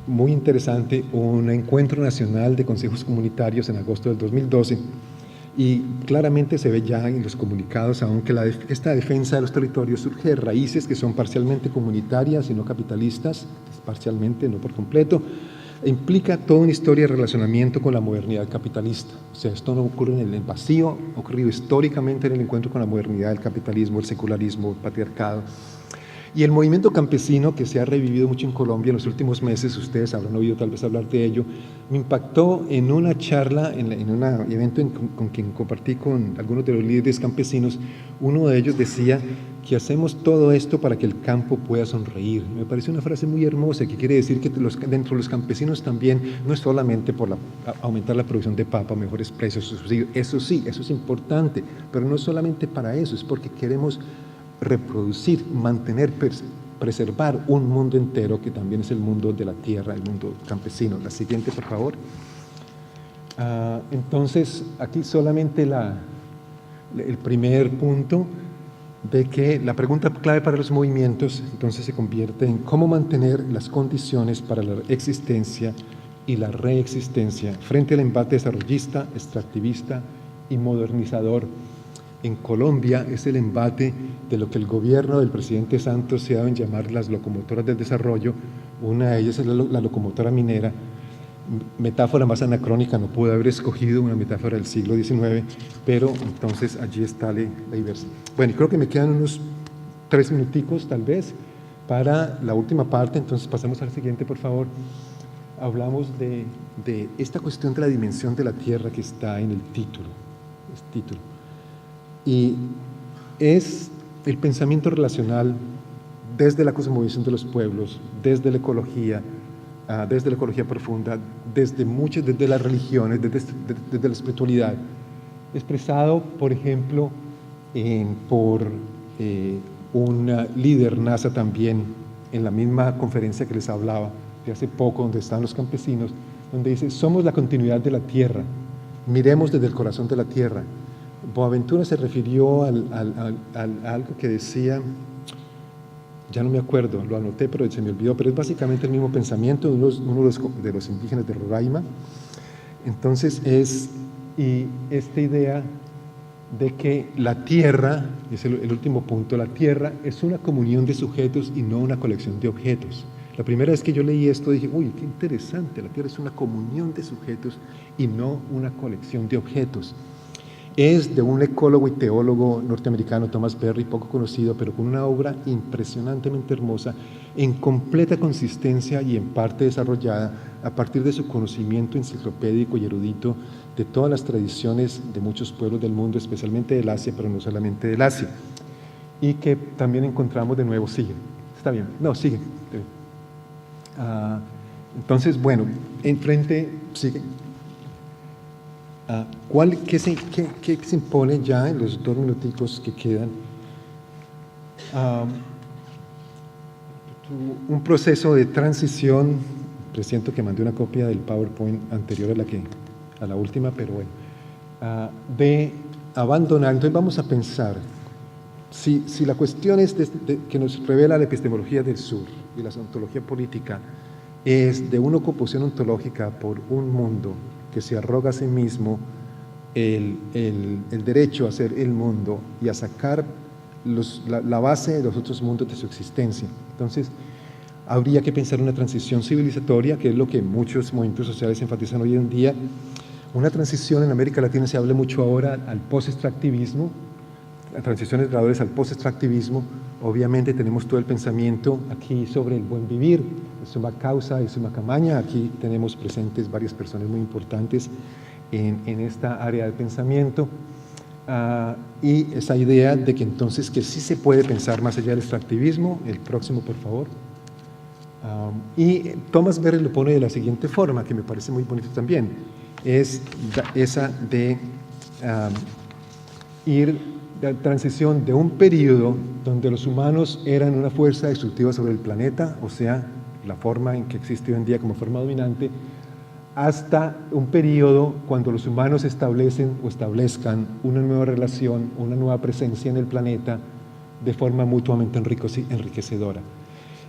muy interesante, un encuentro nacional de consejos comunitarios en agosto del 2012. Y claramente se ve ya en los comunicados, aunque esta defensa de los territorios surge de raíces que son parcialmente comunitarias y no capitalistas, parcialmente, no por completo, implica toda una historia de relacionamiento con la modernidad capitalista. O sea, esto no ocurre en el vacío, ha ocurrido históricamente en el encuentro con la modernidad, el capitalismo, el secularismo, el patriarcado. Y el movimiento campesino, que se ha revivido mucho en Colombia en los últimos meses, ustedes habrán oído tal vez hablar de ello, me impactó en una charla, en un evento con quien compartí con algunos de los líderes campesinos. Uno de ellos decía que hacemos todo esto para que el campo pueda sonreír. Me pareció una frase muy hermosa, que quiere decir que dentro de los campesinos también no es solamente por aumentar la producción de papa, mejores precios, subsidios, eso sí, eso es importante, pero no es solamente para eso, es porque queremos reproducir, mantener, preservar un mundo entero que también es el mundo de la tierra, el mundo campesino. La siguiente, por favor. Entonces, aquí solamente el primer punto de que la pregunta clave para los movimientos entonces se convierte en cómo mantener las condiciones para la existencia y la reexistencia frente al embate desarrollista, extractivista y modernizador En Colombia es el embate de lo que el gobierno del presidente Santos se ha dado en llamar las locomotoras del desarrollo. Una de ellas es la locomotora minera. Metáfora más anacrónica, no pude haber escogido una metáfora del siglo XIX, pero entonces allí está la diversidad. Bueno, creo que me quedan unos 3 minuticos tal vez para la última parte, entonces pasemos al siguiente, por favor. Hablamos de esta cuestión de la dimensión de la tierra que está en el título. Y es el pensamiento relacional desde la cosmovisión de los pueblos, desde la ecología profunda, desde las religiones, desde la espiritualidad, expresado, por ejemplo, por un líder NASA también, en la misma conferencia que les hablaba de hace poco, donde están los campesinos, donde dice, somos la continuidad de la tierra, miremos desde el corazón de la tierra. Boaventura se refirió a algo que decía, ya no me acuerdo, lo anoté pero se me olvidó, pero es básicamente el mismo pensamiento de uno de los indígenas de Roraima. Entonces y esta idea de que la tierra, es el último punto, la tierra es una comunión de sujetos y no una colección de objetos. La primera vez que yo leí esto dije, uy, qué interesante, la tierra es una comunión de sujetos y no una colección de objetos. Es de un ecólogo y teólogo norteamericano, Thomas Berry, poco conocido, pero con una obra impresionantemente hermosa, en completa consistencia y en parte desarrollada a partir de su conocimiento enciclopédico y erudito de todas las tradiciones de muchos pueblos del mundo, especialmente del Asia, pero no solamente del Asia. Y que también encontramos de nuevo, sigue, está bien, no, sigue. Entonces, bueno, enfrente, sigue. ¿Qué se impone ya en los 2 minuticos que quedan? Un proceso de transición, presiento que mandé una copia del PowerPoint anterior a la última, pero bueno, de abandonar. Entonces vamos a pensar, si la cuestión es que nos revela la epistemología del sur y la ontología política, es de una ocupación ontológica por un mundo que se arroga a sí mismo el derecho a ser el mundo y a sacar la base de los otros mundos de su existencia. Entonces, habría que pensar una transición civilizatoria, que es lo que muchos movimientos sociales enfatizan hoy en día. Una transición en América Latina se habla mucho ahora al post-extractivismo, transiciones graduales al post-extractivismo. Obviamente tenemos todo el pensamiento aquí sobre el buen vivir, suma causa y suma camaña. Aquí tenemos presentes varias personas muy importantes en esta área del pensamiento. Y esa idea de que entonces que sí se puede pensar más allá del extractivismo. El próximo, por favor. Y Thomas Berry lo pone de la siguiente forma, que me parece muy bonito también. Es esa de la transición de un periodo donde los humanos eran una fuerza destructiva sobre el planeta, o sea, la forma en que existe hoy en día como forma dominante, hasta un periodo cuando los humanos establecen o establezcan una nueva relación, una nueva presencia en el planeta de forma mutuamente enriquecedora.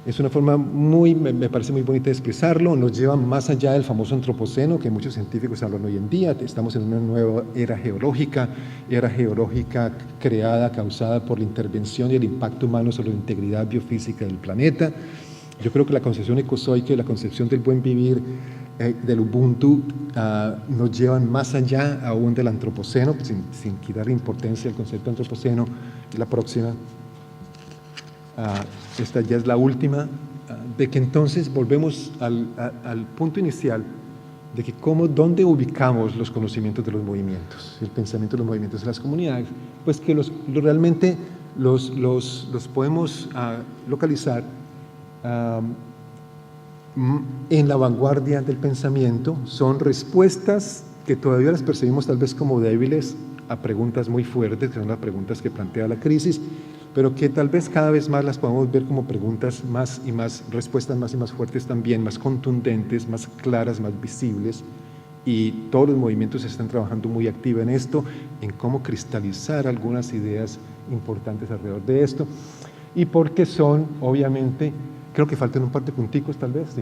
Es una forma me parece muy bonita de expresarlo, nos lleva más allá del famoso antropoceno que muchos científicos hablan hoy en día. Estamos en una nueva era geológica creada, causada por la intervención y el impacto humano sobre la integridad biofísica del planeta. Yo creo que la concepción ecozoica y la concepción del buen vivir del Ubuntu nos llevan más allá aún del antropoceno, sin quitar importancia al concepto antropoceno. La próxima. Esta ya es la última, de que entonces volvemos al punto inicial de que dónde ubicamos los conocimientos de los movimientos, el pensamiento de los movimientos de las comunidades, pues que realmente los podemos localizar en la vanguardia del pensamiento. Son respuestas que todavía las percibimos tal vez como débiles a preguntas muy fuertes, que son las preguntas que plantea la crisis, pero que tal vez cada vez más las podemos ver como preguntas más y más, respuestas más y más fuertes también, más contundentes, más claras, más visibles, y todos los movimientos están trabajando muy activo en esto, en cómo cristalizar algunas ideas importantes alrededor de esto, y porque son, obviamente, creo que faltan un par de punticos tal vez, sí,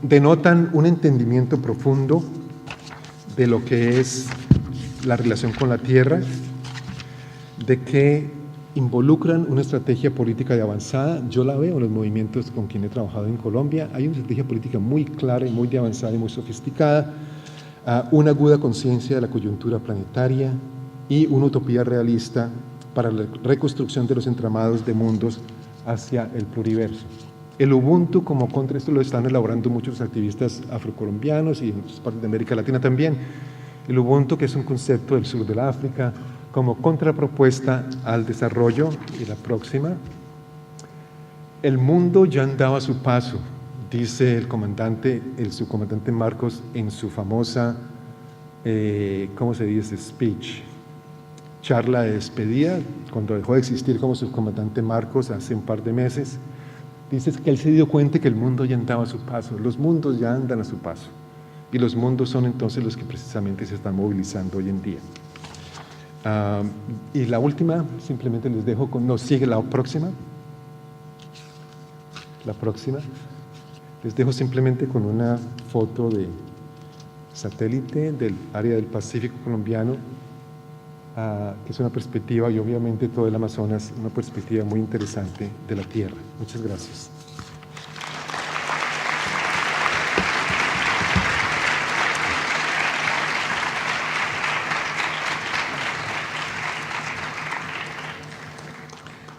denotan un entendimiento profundo de lo que es la relación con la tierra, de que involucran una estrategia política de avanzada. Yo la veo en los movimientos con quien he trabajado en Colombia. Hay una estrategia política muy clara y muy de avanzada y muy sofisticada, una aguda conciencia de la coyuntura planetaria y una utopía realista para la reconstrucción de los entramados de mundos hacia el pluriverso. El Ubuntu como contra esto lo están elaborando muchos activistas afrocolombianos y en otras partes de América Latina también. El Ubuntu, que es un concepto del sur del África, como contrapropuesta al desarrollo. Y la próxima. El mundo ya andaba a su paso, dice el subcomandante Marcos en su famosa, ¿cómo se dice? Speech, charla de despedida, cuando dejó de existir como subcomandante Marcos hace un par de meses. Dice que él se dio cuenta que el mundo ya andaba a su paso, los mundos ya andan a su paso, y los mundos son entonces los que precisamente se están movilizando hoy en día. Y la última, simplemente les dejo con, no, sigue la próxima. La próxima. Les dejo simplemente con una foto de satélite del área del Pacífico colombiano, que es una perspectiva, y obviamente todo el Amazonas, una perspectiva muy interesante de la Tierra. Muchas gracias.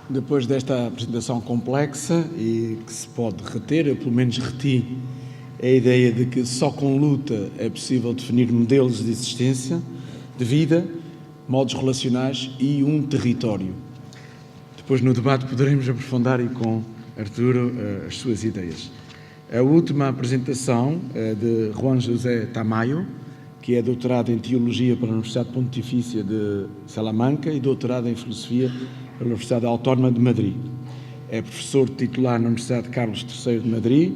Depois desta apresentação complexa e que se pode reter, eu pelo menos reti a ideia de que só com luta é possível definir modelos de existência, de vida, modos relacionais e um território. Depois no debate poderemos aprofundar e com Arturo as suas ideias. A última apresentação é de Juan José Tamayo, que é doutorado em Teologia pela Universidade Pontifícia de Salamanca e doutorado em Filosofia pela Universidade Autónoma de Madrid. É professor titular na Universidade Carlos III de Madrid,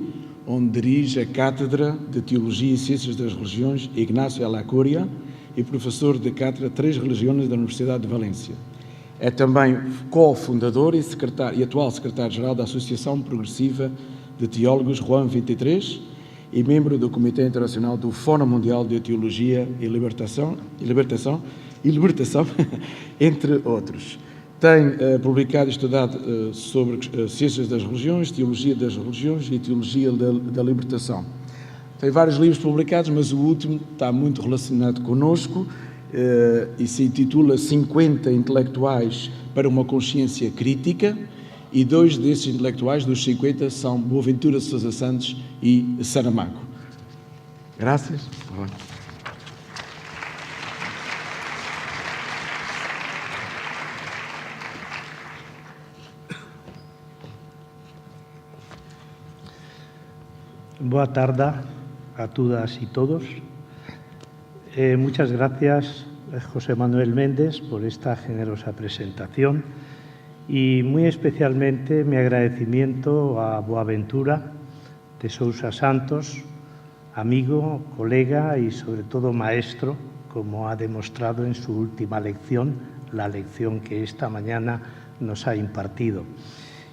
onde dirige a Cátedra de Teologia e Ciências das Religiões Ignacio Ellacuria e professor de Cátedra Três Religiões da Universidade de Valência. É também cofundador e atual secretário-geral da Associação Progressiva de Teólogos Juan 23 e membro do Comitê Internacional do Fórum Mundial de Teologia e Libertação, entre outros. Tem publicado e estudado sobre ciências das religiões, teologia das religiões e teologia da libertação. Tem vários livros publicados, mas o último está muito relacionado connosco e se intitula 50 intelectuais para uma consciência crítica, e dois desses intelectuais, dos 50, são Boaventura Sousa Santos e Saramago. Graças. Boa tarde a todas y todos. Muchas gracias, José Manuel Méndez, por esta generosa presentación y muy especialmente mi agradecimiento a Boaventura de Sousa Santos, amigo, colega y sobre todo maestro, como ha demostrado en su última lección, la lección que esta mañana nos ha impartido.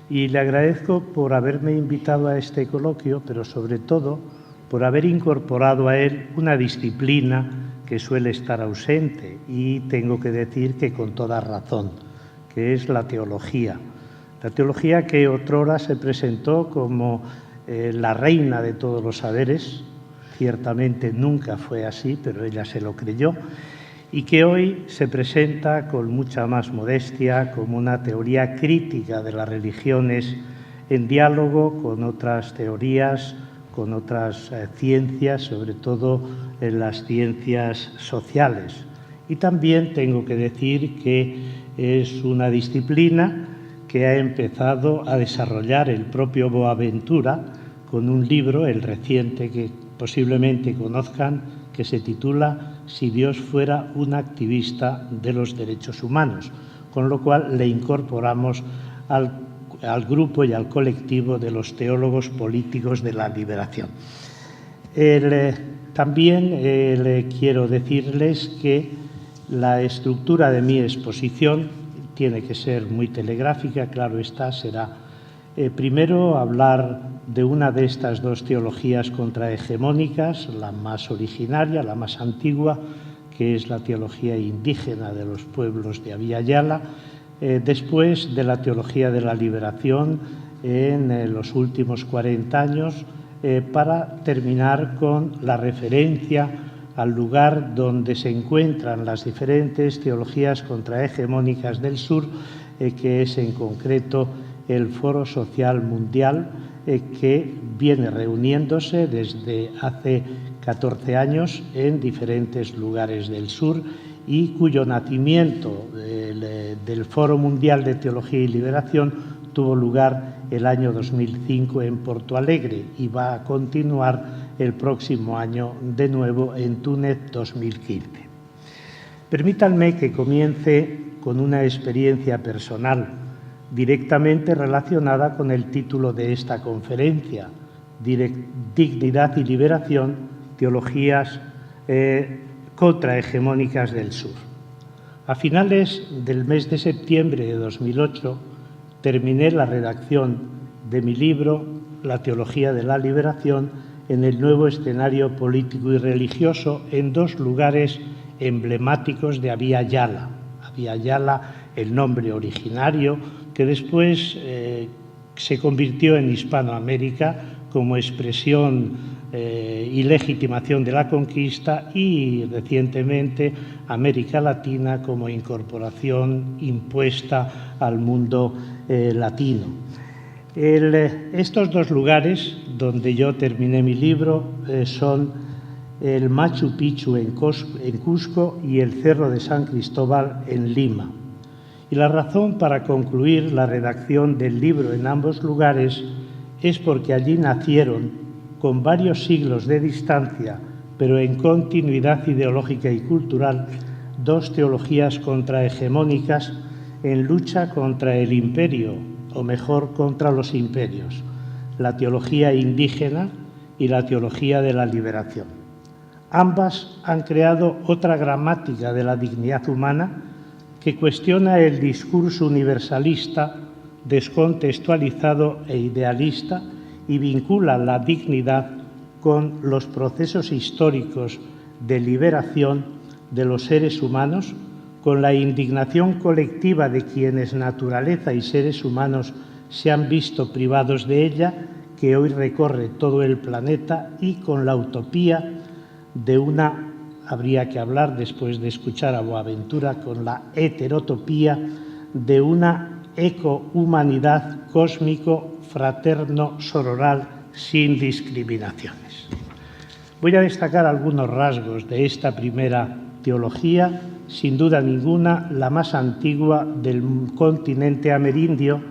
Y le agradezco por haberme invitado a este coloquio, pero sobre todo por haber incorporado a él una disciplina que suele estar ausente y tengo que decir que con toda razón, que es la teología. La teología que otrora se presentó como la reina de todos los saberes, ciertamente nunca fue así, pero ella se lo creyó, y que hoy se presenta con mucha más modestia como una teoría crítica de las religiones en diálogo con otras teorías, con otras ciencias, sobre todo en las ciencias sociales. Y también tengo que decir que es una disciplina que ha empezado a desarrollar el propio Boaventura con un libro, el reciente que posiblemente conozcan, que se titula Si Dios fuera un activista de los derechos humanos, con lo cual le incorporamos al grupo y al colectivo de los teólogos políticos de la liberación. También quiero decirles que la estructura de mi exposición tiene que ser muy telegráfica, claro está, será primero hablar de una de estas dos teologías contrahegemónicas, la más originaria, la más antigua, que es la teología indígena de los pueblos de Abya Yala, después de la teología de la liberación en los últimos 40 años, para terminar con la referencia al lugar donde se encuentran las diferentes teologías contrahegemónicas del sur, que es en concreto el Foro Social Mundial, que viene reuniéndose desde hace 14 años en diferentes lugares del sur y cuyo nacimiento del Foro Mundial de Teología y Liberación tuvo lugar el año 2005 en Porto Alegre y va a continuar el próximo año de nuevo en Túnez 2015. Permítanme que comience con una experiencia personal directamente relacionada con el título de esta conferencia, Dignidad y Liberación, Teologías contrahegemónicas del sur. A finales del mes de septiembre de 2008 terminé la redacción de mi libro La Teología de la Liberación en el nuevo escenario político y religioso en dos lugares emblemáticos de Abya Yala. Abya Yala, el nombre originario, que después se convirtió en Hispanoamérica como expresión y legitimación de la conquista, y recientemente América Latina como incorporación impuesta al mundo latino. Estos dos lugares donde yo terminé mi libro son el Machu Picchu en Cusco y el Cerro de San Cristóbal en Lima. Y la razón para concluir la redacción del libro en ambos lugares es porque allí nacieron, con varios siglos de distancia, pero en continuidad ideológica y cultural, dos teologías contrahegemónicas en lucha contra el imperio, o mejor, contra los imperios, la teología indígena y la teología de la liberación. Ambas han creado otra gramática de la dignidad humana que cuestiona el discurso universalista, descontextualizado e idealista, y vincula la dignidad con los procesos históricos de liberación de los seres humanos, con la indignación colectiva de quienes naturaleza y seres humanos se han visto privados de ella, que hoy recorre todo el planeta, y con la utopía de una, habría que hablar después de escuchar a Boaventura, con la heterotopía de una ecohumanidad cósmico, fraterno, sororal, sin discriminaciones. Voy a destacar algunos rasgos de esta primera teología, sin duda ninguna la más antigua del continente amerindio,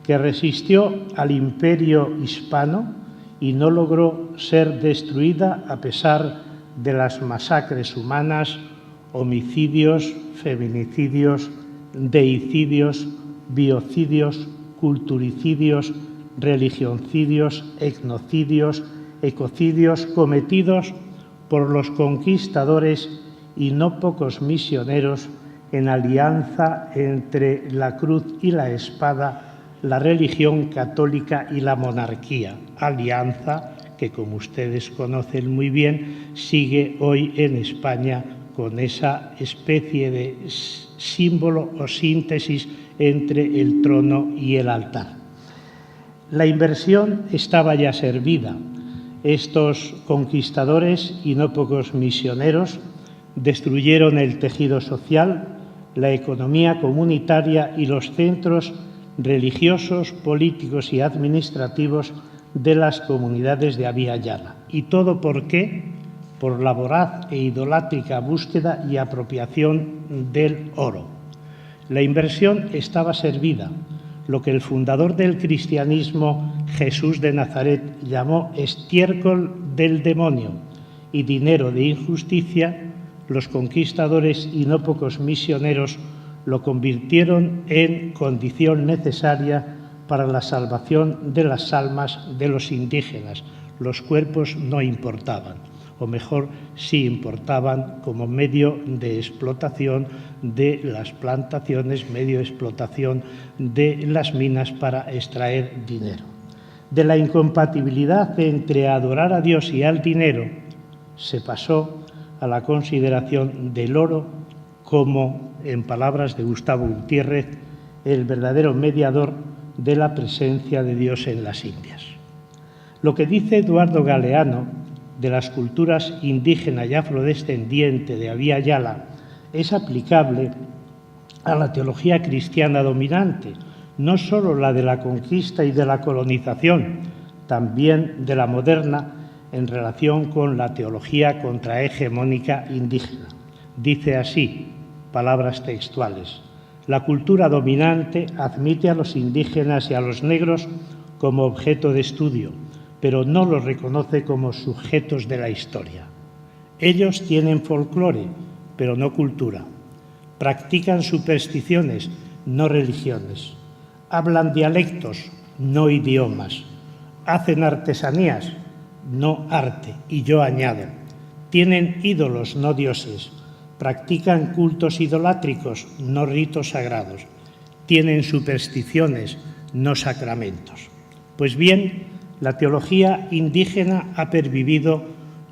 que resistió al imperio hispano y no logró ser destruida a pesar de las masacres humanas, homicidios, feminicidios, deicidios, biocidios, culturicidios, religioncidios, etnocidios, ecocidios cometidos por los conquistadores y no pocos misioneros en alianza entre la cruz y la espada, la religión católica y la monarquía, alianza que, como ustedes conocen muy bien, sigue hoy en España con esa especie de símbolo o síntesis entre el trono y el altar. La inversión estaba ya servida. Estos conquistadores y no pocos misioneros destruyeron el tejido social, la economía comunitaria y los centros religiosos, políticos y administrativos de las comunidades de Abya Yala. ¿Y todo por qué? Por la voraz e idolátrica búsqueda y apropiación del oro. La inversión estaba servida. Lo que el fundador del cristianismo, Jesús de Nazaret, llamó estiércol del demonio y dinero de injusticia, los conquistadores y no pocos misioneros lo convirtieron en condición necesaria para la salvación de las almas de los indígenas. Los cuerpos no importaban, o mejor, sí importaban como medio de explotación de las plantaciones, medio de explotación de las minas para extraer dinero. De la incompatibilidad entre adorar a Dios y al dinero se pasó a la consideración del oro como, en palabras de Gustavo Gutiérrez, el verdadero mediador de la presencia de Dios en las Indias. Lo que dice Eduardo Galeano de las culturas indígena y afrodescendiente de Abya Yala es aplicable a la teología cristiana dominante, no solo la de la conquista y de la colonización, también de la moderna en relación con la teología contrahegemónica indígena. Dice así, palabras textuales: la cultura dominante admite a los indígenas y a los negros como objeto de estudio, pero no los reconoce como sujetos de la historia. Ellos tienen folclore, pero no cultura. Practican supersticiones, no religiones. Hablan dialectos, no idiomas. Hacen artesanías, no arte. Y yo añado, tienen ídolos, no dioses. Practican cultos idolátricos, no ritos sagrados. Tienen supersticiones, no sacramentos. Pues bien, la teología indígena ha pervivido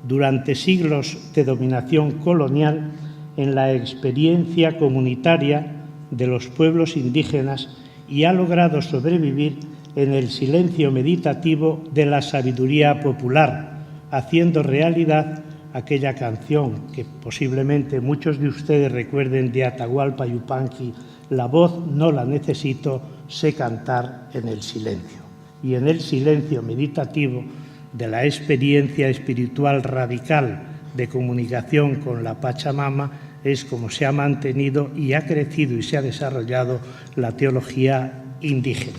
durante siglos de dominación colonial en la experiencia comunitaria de los pueblos indígenas y ha logrado sobrevivir en el silencio meditativo de la sabiduría popular, haciendo realidad aquella canción que posiblemente muchos de ustedes recuerden de Atahualpa Yupanqui: la voz no la necesito, sé cantar en el silencio. Y en el silencio meditativo de la experiencia espiritual radical de comunicación con la Pachamama es como se ha mantenido y ha crecido y se ha desarrollado la teología indígena.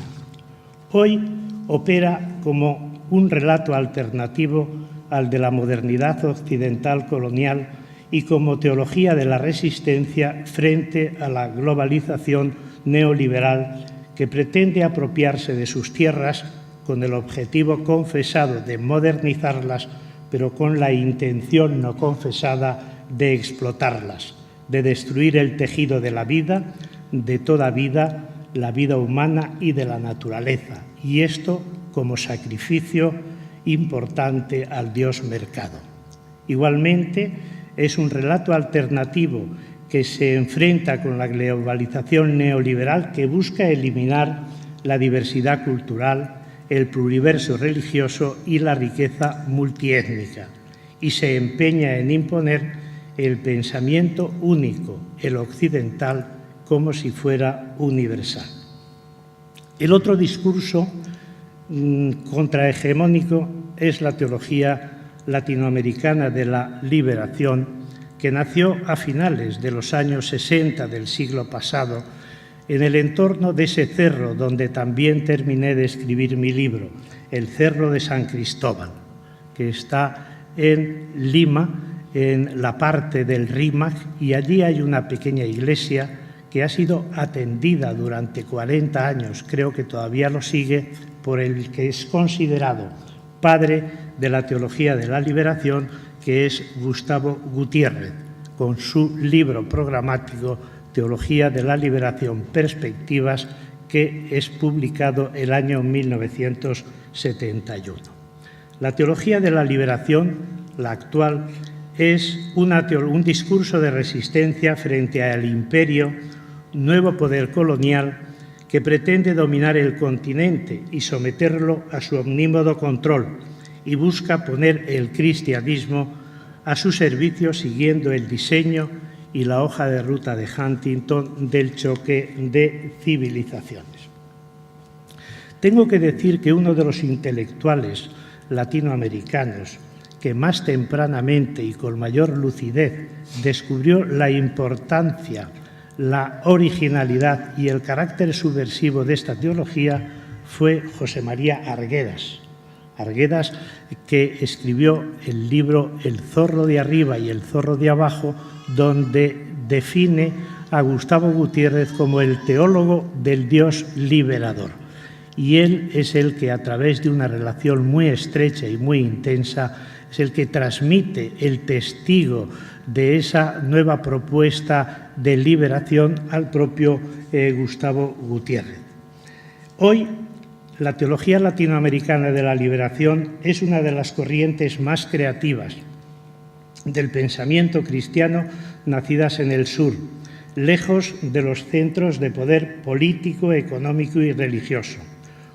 Hoy opera como un relato alternativo al de la modernidad occidental colonial y como teología de la resistencia frente a la globalización neoliberal que pretende apropiarse de sus tierras con el objetivo confesado de modernizarlas, pero con la intención no confesada de explotarlas, de destruir el tejido de la vida, de toda vida, la vida humana y de la naturaleza, y esto como sacrificio importante al Dios mercado. Igualmente, es un relato alternativo que se enfrenta con la globalización neoliberal que busca eliminar la diversidad cultural, el pluriverso religioso y la riqueza multiétnica, y se empeña en imponer el pensamiento único, el occidental, como si fuera universal. El otro discurso contrahegemónico es la teología latinoamericana de la liberación, que nació a finales de los años 60 del siglo pasado, en el entorno de ese cerro donde también terminé de escribir mi libro, el Cerro de San Cristóbal, que está en Lima, en la parte del Rímac, y allí hay una pequeña iglesia que ha sido atendida durante 40 años, creo que todavía lo sigue, por el que es considerado padre de la teología de la liberación, que es Gustavo Gutiérrez, con su libro programático Teología de la Liberación, Perspectivas, que es publicado el año 1971. La teología de la liberación, la actual, es un discurso de resistencia frente al imperio, nuevo poder colonial, que pretende dominar el continente y someterlo a su omnímodo control, y busca poner el cristianismo a su servicio siguiendo el diseño y la hoja de ruta de Huntington del choque de civilizaciones. Tengo que decir que uno de los intelectuales latinoamericanos que más tempranamente y con mayor lucidez descubrió la importancia, la originalidad y el carácter subversivo de esta teología fue José María Arguedas. Arguedas, que escribió el libro El zorro de arriba y el zorro de abajo, donde define a Gustavo Gutiérrez como el teólogo del Dios liberador. Y él es el que, a través de una relación muy estrecha y muy intensa, es el que transmite el testigo de esa nueva propuesta de liberación al propio Gustavo Gutiérrez. Hoy, la teología latinoamericana de la liberación es una de las corrientes más creativas del pensamiento cristiano nacidas en el sur, lejos de los centros de poder político, económico y religioso,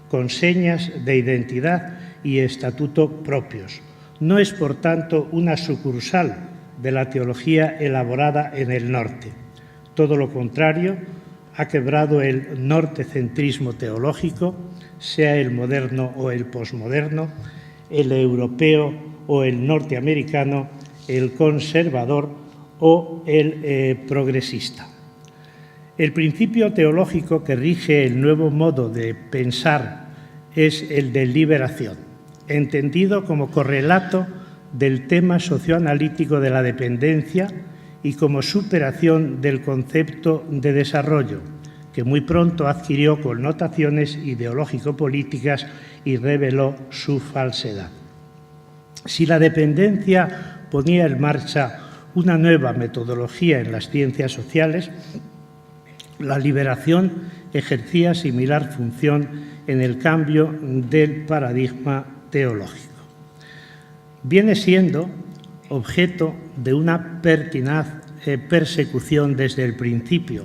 con señas de identidad y estatuto propios. No es, por tanto, una sucursal de la teología elaborada en el norte. Todo lo contrario, ha quebrado el nortecentrismo teológico, sea el moderno o el posmoderno, el europeo o el norteamericano, el conservador o el progresista. El principio teológico que rige el nuevo modo de pensar es el de liberación, entendido como correlato del tema socioanalítico de la dependencia y como superación del concepto de desarrollo, que muy pronto adquirió connotaciones ideológico-políticas y reveló su falsedad. Si la dependencia ponía en marcha una nueva metodología en las ciencias sociales, la liberación ejercía similar función en el cambio del paradigma teológico. Viene siendo objeto de una pertinaz persecución desde el principio,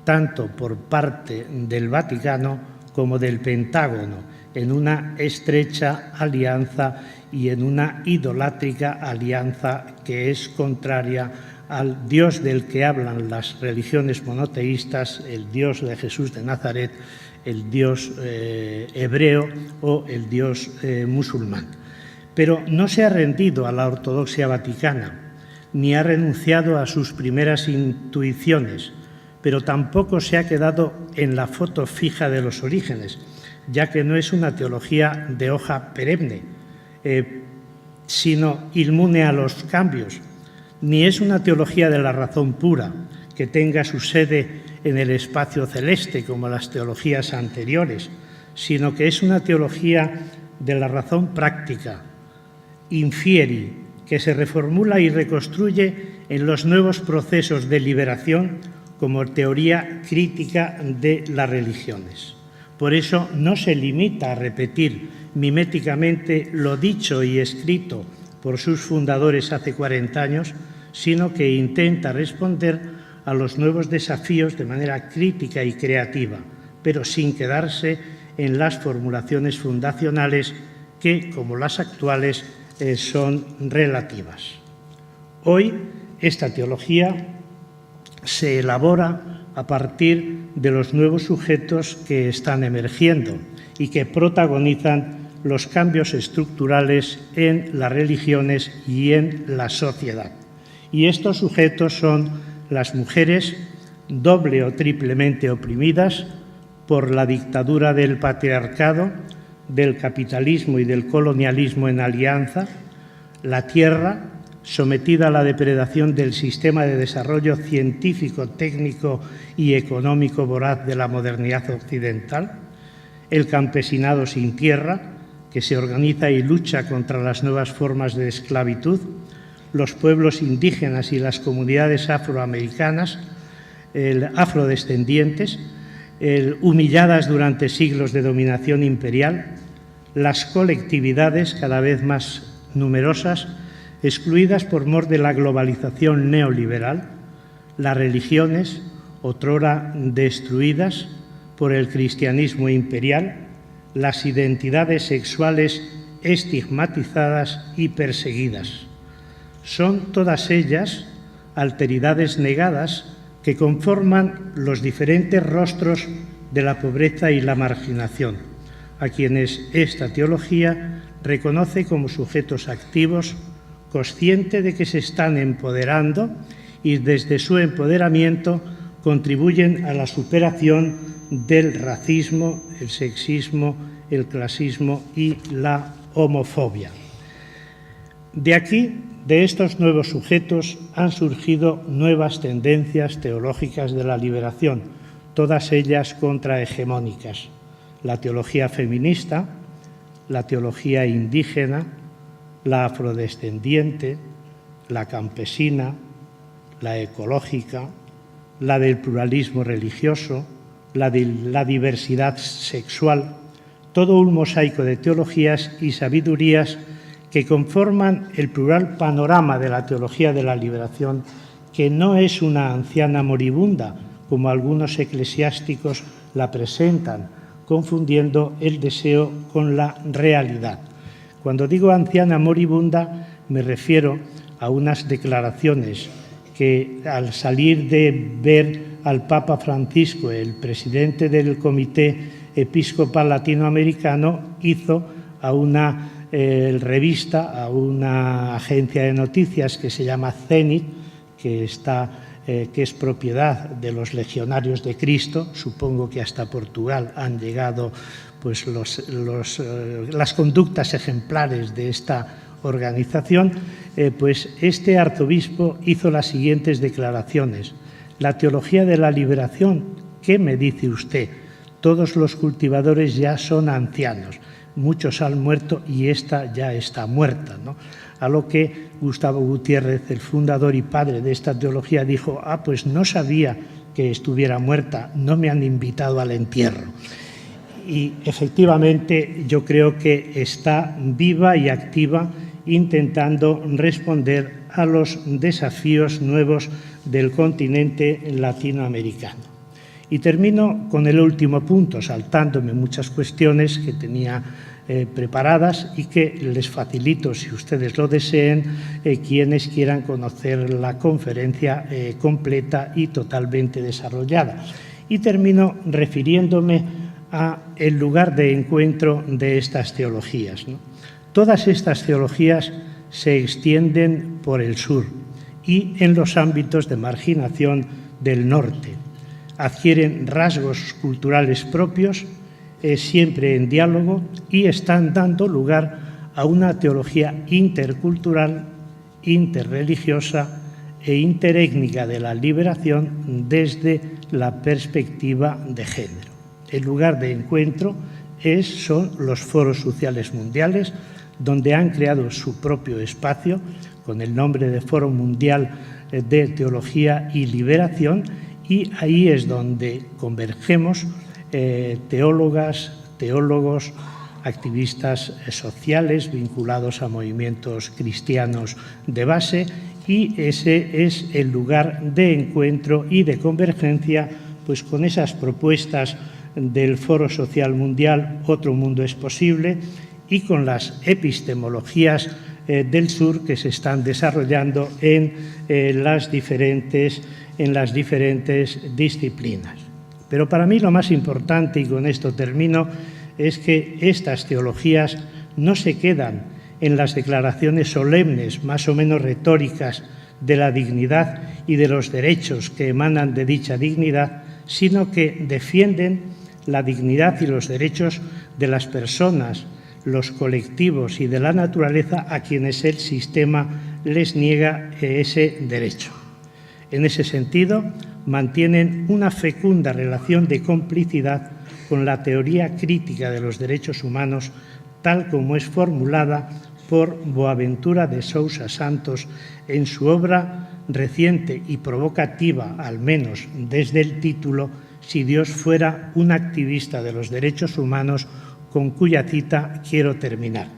tanto por parte del Vaticano como del Pentágono, en una estrecha alianza y en una idolátrica alianza que es contraria al Dios del que hablan las religiones monoteístas, el Dios de Jesús de Nazaret, el Dios hebreo o el Dios musulmán. Pero no se ha rendido a la ortodoxia vaticana, ni ha renunciado a sus primeras intuiciones, pero tampoco se ha quedado en la foto fija de los orígenes, ya que no es una teología de hoja perenne, sino inmune a los cambios, ni es una teología de la razón pura, que tenga su sede en el espacio celeste como las teologías anteriores, sino que es una teología de la razón práctica, infieri, que se reformula y reconstruye en los nuevos procesos de liberación como teoría crítica de las religiones. Por eso no se limita a repetir miméticamente lo dicho y escrito por sus fundadores hace 40 años, sino que intenta responder a los nuevos desafíos de manera crítica y creativa, pero sin quedarse en las formulaciones fundacionales que, como las actuales, son relativas. Hoy, esta teología se elabora a partir de los nuevos sujetos que están emergiendo y que protagonizan los cambios estructurales en las religiones y en la sociedad. Y estos sujetos son las mujeres doble o triplemente oprimidas por la dictadura del patriarcado, del capitalismo y del colonialismo en alianza, la tierra sometida a la depredación del sistema de desarrollo científico, técnico y económico voraz de la modernidad occidental, el campesinado sin tierra, que se organiza y lucha contra las nuevas formas de esclavitud, los pueblos indígenas y las comunidades afroamericanas, afrodescendientes, humilladas durante siglos de dominación imperial, las colectividades cada vez más numerosas, excluidas por mor de la globalización neoliberal, las religiones, otrora destruidas por el cristianismo imperial, las identidades sexuales estigmatizadas y perseguidas. Son todas ellas alteridades negadas que conforman los diferentes rostros de la pobreza y la marginación, a quienes esta teología reconoce como sujetos activos, consciente de que se están empoderando y desde su empoderamiento contribuyen a la superación del racismo, el sexismo, el clasismo y la homofobia. De aquí, de estos nuevos sujetos, han surgido nuevas tendencias teológicas de la liberación, todas ellas contrahegemónicas. La teología feminista, la teología indígena, la afrodescendiente, la campesina, la ecológica, la del pluralismo religioso, la de la diversidad sexual, todo un mosaico de teologías y sabidurías que conforman el plural panorama de la teología de la liberación, que no es una anciana moribunda, como algunos eclesiásticos la presentan, confundiendo el deseo con la realidad. Cuando digo anciana moribunda, me refiero a unas declaraciones que, al salir de ver al Papa Francisco, el presidente del Comité Episcopal Latinoamericano, hizo a una revista, a una agencia de noticias que se llama Zenit, que es propiedad de los Legionarios de Cristo. Supongo que hasta Portugal han llegado pues, las conductas ejemplares de esta organización. Pues este arzobispo hizo las siguientes declaraciones. La teología de la liberación, ¿qué me dice usted? Todos los cultivadores ya son ancianos, muchos han muerto y esta ya está muerta, ¿no? A lo que Gustavo Gutiérrez, el fundador y padre de esta teología, dijo: pues no sabía que estuviera muerta, no me han invitado al entierro. Y efectivamente yo creo que está viva y activa, intentando responder a los desafíos nuevos del continente latinoamericano. Y termino con el último punto, saltándome muchas cuestiones que tenía preparadas y que les facilito, si ustedes lo deseen, quienes quieran conocer la conferencia completa y totalmente desarrollada. Y termino refiriéndome a el lugar de encuentro de estas teologías, ¿no? Todas estas teologías se extienden por el sur y en los ámbitos de marginación del norte. Adquieren rasgos culturales propios, siempre en diálogo, y están dando lugar a una teología intercultural, interreligiosa e interétnica de la liberación desde la perspectiva de género. El lugar de encuentro son los foros sociales mundiales, donde han creado su propio espacio con el nombre de Foro Mundial de Teología y Liberación, y ahí es donde convergemos teólogas, teólogos, activistas sociales vinculados a movimientos cristianos de base, y ese es el lugar de encuentro y de convergencia pues con esas propuestas del Foro Social Mundial Otro Mundo es Posible, y con las epistemologías del sur que se están desarrollando en las diferentes disciplinas. Pero para mí lo más importante, y con esto termino, es que estas teologías no se quedan en las declaraciones solemnes, más o menos retóricas, de la dignidad y de los derechos que emanan de dicha dignidad, sino que defienden la dignidad y los derechos de las personas, los colectivos y de la naturaleza a quienes el sistema les niega ese derecho. En ese sentido, mantienen una fecunda relación de complicidad con la teoría crítica de los derechos humanos, tal como es formulada por Boaventura de Sousa Santos en su obra reciente y provocativa, al menos desde el título, Si Dios fuera un activista de los derechos humanos, con cuya cita quiero terminar.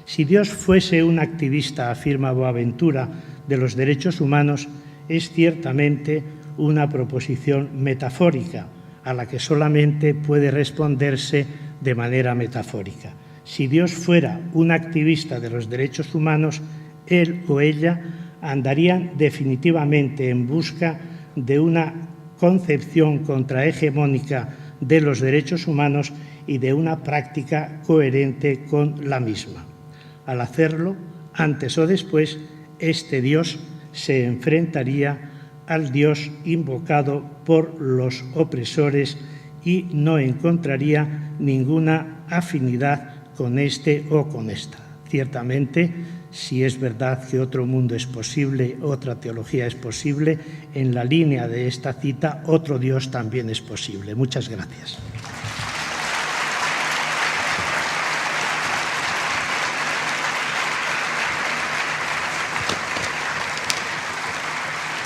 Si Dios fuese un activista, afirma Boaventura, de los derechos humanos, es ciertamente una proposición metafórica, a la que solamente puede responderse de manera metafórica. Si Dios fuera un activista de los derechos humanos, él o ella andarían definitivamente en busca de una concepción contrahegemónica de los derechos humanos y de una práctica coherente con la misma. Al hacerlo, antes o después, este Dios se enfrentaría al Dios invocado por los opresores y no encontraría ninguna afinidad con este o con esta. Ciertamente, si es verdad que otro mundo es posible, otra teología es posible, en la línea de esta cita, otro Dios también es posible. Muchas gracias.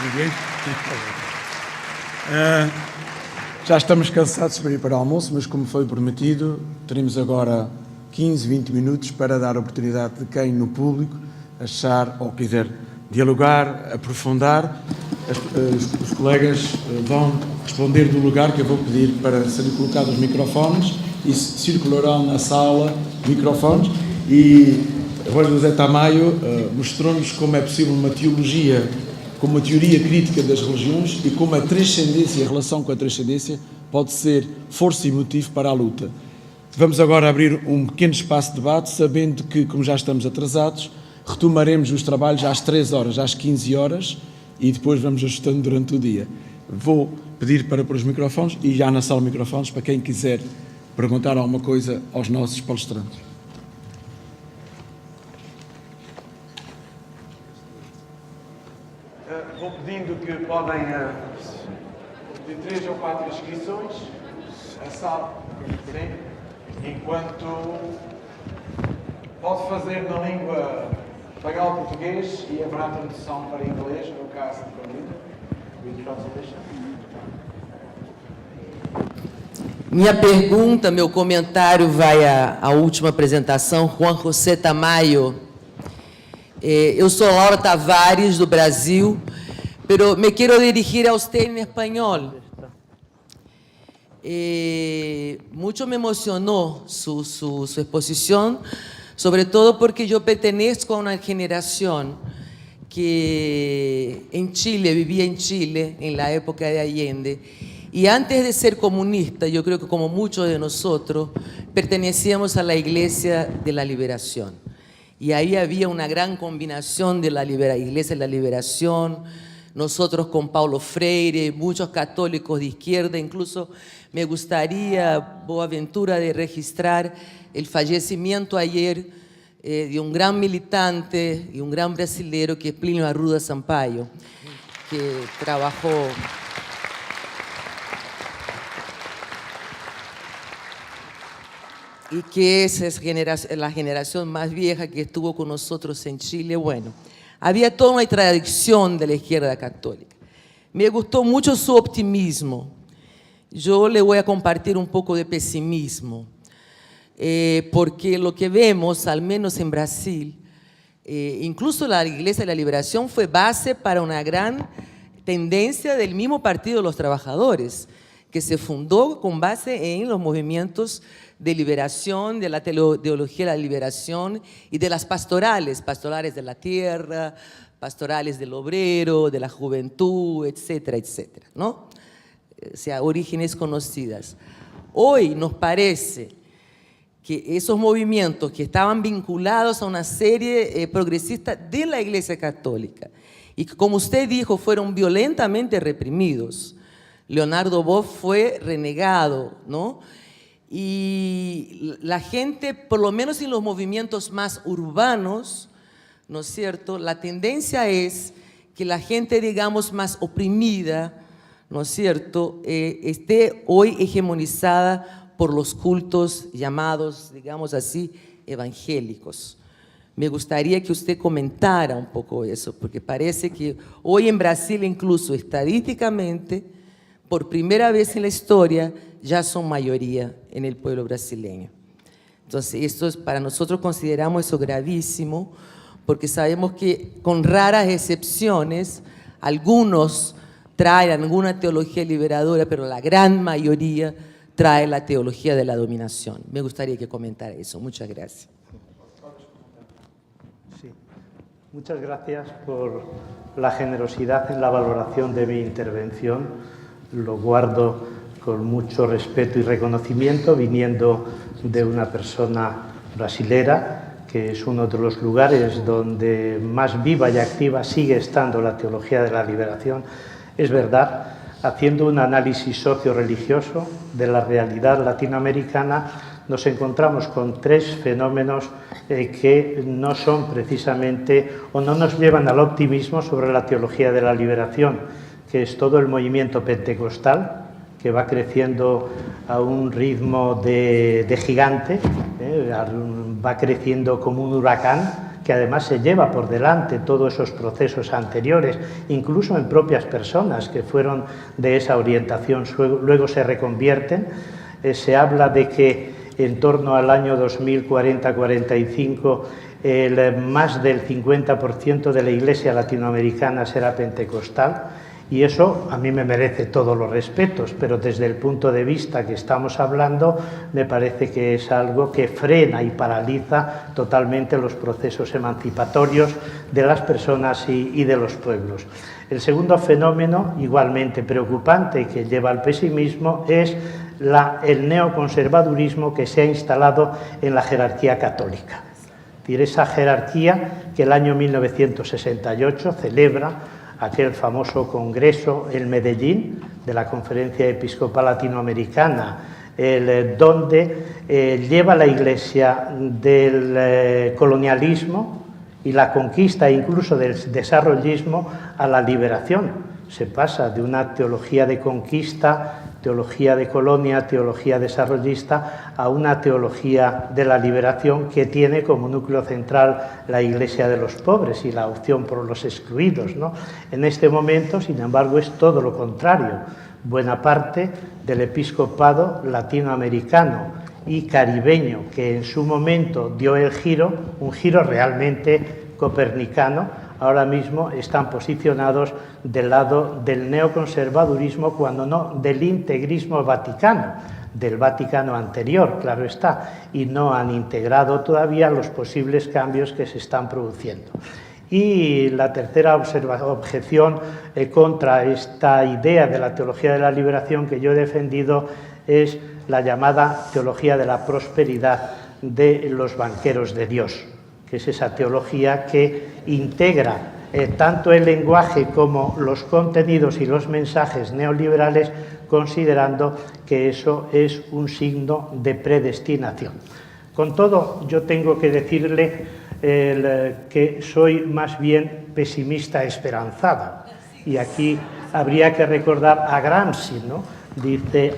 Muito bem. Já estamos cansados para ir para o almoço, mas como foi prometido, teremos agora 15, 20 minutos para dar a oportunidade de quem no público achar ou quiser dialogar, aprofundar. Os colegas vão responder do lugar que eu vou pedir para serem colocados os microfones e circularão na sala microfones. E agora José Tamayo mostrou-nos como é possível uma teologia, como uma teoria crítica das religiões e como a transcendência, a relação com a transcendência pode ser força e motivo para a luta. Vamos agora abrir um pequeno espaço de debate, sabendo que, como já estamos atrasados, retomaremos os trabalhos às 3 horas, às 15 horas, e depois vamos ajustando durante o dia. Vou pedir para pôr os microfones e já na sala microfones para quem quiser perguntar alguma coisa aos nossos palestrantes. Vou pedindo que podem de 3 ou 4 inscrições, a sala, sim, enquanto pode fazer na língua espanhol, português e haverá tradução para inglês, no caso de Carolina. Minha pergunta, meu comentário vai à última apresentação, Juan José Tamayo. Eu sou Laura Tavares, do Brasil, pero me quiero dirigir a usted en español. Mucho me emocionó su exposición, sobre todo porque yo pertenezco a una generación que en Chile, vivía en Chile en la época de Allende, y antes de ser comunista, yo creo que como muchos de nosotros, pertenecíamos a la Iglesia de la Liberación. Y ahí había una gran combinación de la Iglesia de la Liberación, nosotros con Paulo Freire, muchos católicos de izquierda, incluso me gustaría, Boaventura, de registrar el fallecimiento ayer de un gran militante y un gran brasilero que es Plínio Arruda Sampaio, que trabajó y que es la generación más vieja que estuvo con nosotros en Chile. Bueno, había toda una tradición de la izquierda católica. Me gustó mucho su optimismo. Yo le voy a compartir un poco de pesimismo, porque lo que vemos, al menos en Brasil, incluso la Iglesia de la Liberación fue base para una gran tendencia del mismo Partido de los Trabajadores, que se fundó con base en los movimientos de liberación, de la teología de la liberación y de las pastorales de la tierra, pastorales del obrero, de la juventud, etcétera, etcétera, ¿no? O sea, orígenes conocidas. Hoy nos parece que esos movimientos que estaban vinculados a una serie progresista de la Iglesia Católica y que, como usted dijo, fueron violentamente reprimidos. Leonardo Boff fue renegado, ¿no? Y la gente, por lo menos en los movimientos más urbanos, ¿no es cierto?, la tendencia es que la gente, digamos, más oprimida, ¿no es cierto?, esté hoy hegemonizada por los cultos llamados, digamos así, evangélicos. Me gustaría que usted comentara un poco eso, porque parece que hoy en Brasil, incluso estadísticamente, por primera vez en la historia, ya son mayoría en el pueblo brasileño. Entonces, esto es, para nosotros consideramos eso gravísimo, porque sabemos que con raras excepciones, algunos traen alguna teología liberadora, pero la gran mayoría trae la teología de la dominación. Me gustaría que comentara eso. Muchas gracias. Sí. Muchas gracias por la generosidad en la valoración de mi intervención. Lo guardo con mucho respeto y reconocimiento, viniendo de una persona brasilera, que es uno de los lugares donde más viva y activa sigue estando la teología de la liberación. Es verdad, haciendo un análisis socio-religioso de la realidad latinoamericana, nos encontramos con 3 fenómenos que no son precisamente o no nos llevan al optimismo sobre la teología de la liberación, que es todo el movimiento pentecostal, que va creciendo a un ritmo de gigante, va creciendo como un huracán, que además se lleva por delante todos esos procesos anteriores, incluso en propias personas que fueron de esa orientación, luego se reconvierten. Se habla de que en torno al año 2040-45 más del 50% de la Iglesia latinoamericana será pentecostal, y eso a mí me merece todos los respetos, pero desde el punto de vista que estamos hablando me parece que es algo que frena y paraliza totalmente los procesos emancipatorios de las personas y de los pueblos. El segundo fenómeno, igualmente preocupante, que lleva al pesimismo, es el neoconservadurismo que se ha instalado en la jerarquía católica. Es decir, esa jerarquía que el año 1968 celebra aquel famoso congreso en Medellín de la Conferencia Episcopal Latinoamericana, donde lleva la Iglesia del colonialismo y la conquista, incluso del desarrollismo, a la liberación. Se pasa de una teología de conquista, teología de colonia, teología desarrollista, a una teología de la liberación que tiene como núcleo central la Iglesia de los pobres y la opción por los excluidos, ¿no? En este momento, sin embargo, es todo lo contrario. Buena parte del episcopado latinoamericano y caribeño, que en su momento dio el giro, un giro realmente copernicano, ahora mismo están posicionados del lado del neoconservadurismo, cuando no del integrismo vaticano, del Vaticano anterior, claro está, y no han integrado todavía los posibles cambios que se están produciendo. Y la tercera objeción contra esta idea de la teología de la liberación que yo he defendido es la llamada teología de la prosperidad de los banqueros de Dios, que es esa teología que integra tanto el lenguaje como los contenidos y los mensajes neoliberales, considerando que eso es un signo de predestinación. Con todo, yo tengo que decirle que soy más bien pesimista esperanzado. Y aquí habría que recordar a Gramsci, ¿no? Dice,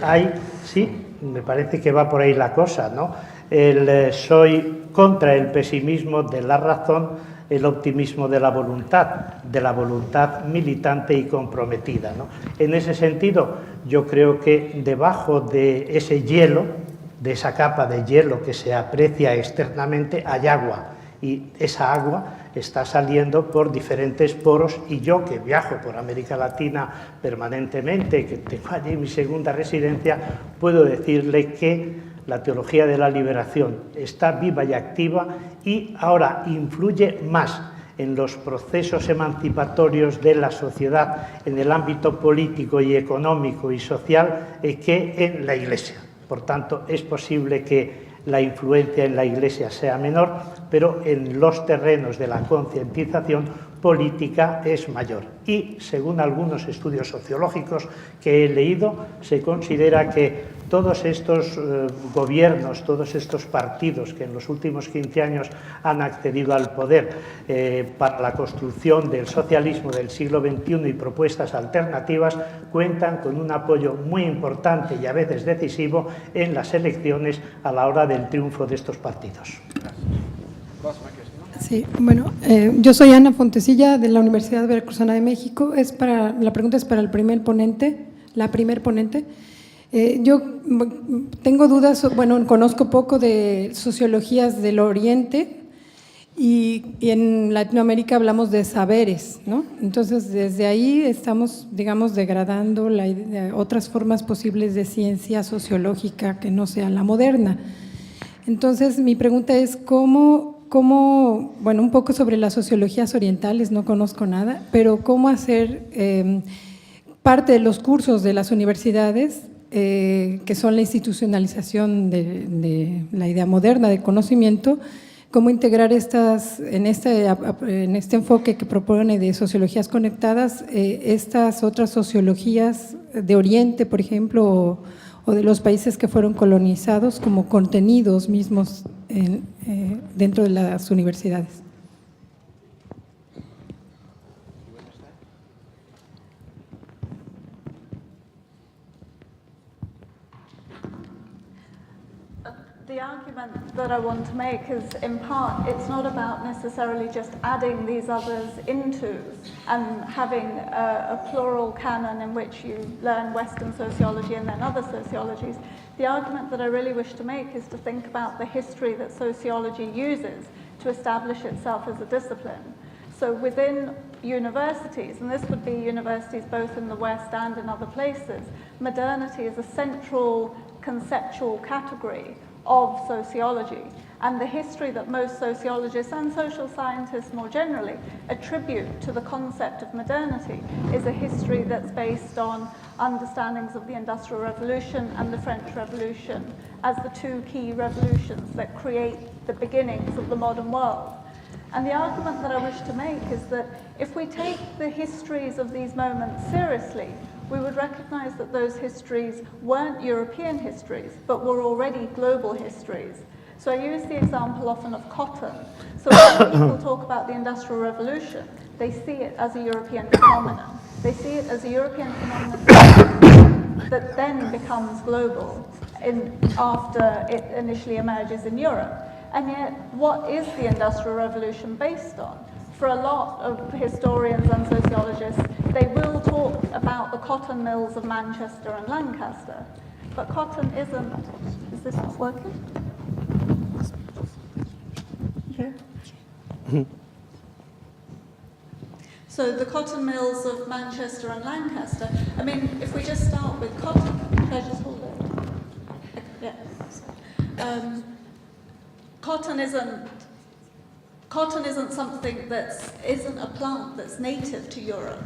sí, me parece que va por ahí la cosa, ¿no? Soy contra el pesimismo de la razón, el optimismo de la voluntad militante y comprometida, ¿no? En ese sentido, yo creo que debajo de ese hielo, de esa capa de hielo que se aprecia externamente, hay agua, y esa agua está saliendo por diferentes poros, y yo, que viajo por América Latina permanentemente, que tengo allí mi segunda residencia, puedo decirle que la teología de la liberación está viva y activa, y ahora influye más en los procesos emancipatorios de la sociedad, en el ámbito político y económico y social, que en la Iglesia. Por tanto, es posible que la influencia en la Iglesia sea menor, pero en los terrenos de la concientización política es mayor. Y, según algunos estudios sociológicos que he leído, se considera que todos estos gobiernos, todos estos partidos que en los últimos 15 años han accedido al poder para la construcción del socialismo del siglo XXI y propuestas alternativas, cuentan con un apoyo muy importante y a veces decisivo en las elecciones a la hora del triunfo de estos partidos. Sí, bueno, yo soy Ana Fontecilla de la Universidad Veracruzana de México. La pregunta es para el primer ponente, la primer ponente. Yo tengo dudas, bueno, conozco poco de sociologías del Oriente y en Latinoamérica hablamos de saberes, ¿no? Entonces, desde ahí estamos, digamos, degradando otras formas posibles de ciencia sociológica que no sea la moderna. Entonces, mi pregunta es ¿cómo, bueno, un poco sobre las sociologías orientales, no conozco nada, pero cómo hacer parte de los cursos de las universidades, que son la institucionalización de la idea moderna de conocimiento, cómo integrar en este enfoque que propone de sociologías conectadas, estas otras sociologías de Oriente, por ejemplo, o de los países que fueron colonizados como contenidos mismos dentro de las universidades. The argument that I want to make is, in part, it's not about necessarily just adding these others into and having a plural canon in which you learn Western sociology and then other sociologies. The argument that I really wish to make is to think about the history that sociology uses to establish itself as a discipline. So within universities, and this would be universities both in the West and in other places, modernity is a central conceptual category of sociology. And the history that most sociologists and social scientists more generally attribute to the concept of modernity is a history that's based on understandings of the Industrial Revolution and the French Revolution as the two key revolutions that create the beginnings of the modern world. And the argument that I wish to make is that if we take the histories of these moments seriously, we would recognize that those histories weren't European histories, but were already global histories. So I use the example often of cotton. So when people talk about the Industrial Revolution, they see it as a European phenomenon. They see it as a European phenomenon that then becomes global after it initially emerges in Europe. And yet, what is the Industrial Revolution based on? For a lot of historians and sociologists, they will talk about the cotton mills of Manchester and Lancaster. But cotton isn't... Is this not working? Okay. So the cotton mills of Manchester and Lancaster, I mean, if we just start with cotton, should I just hold it? Yeah. Cotton isn't something isn't a plant that's native to Europe.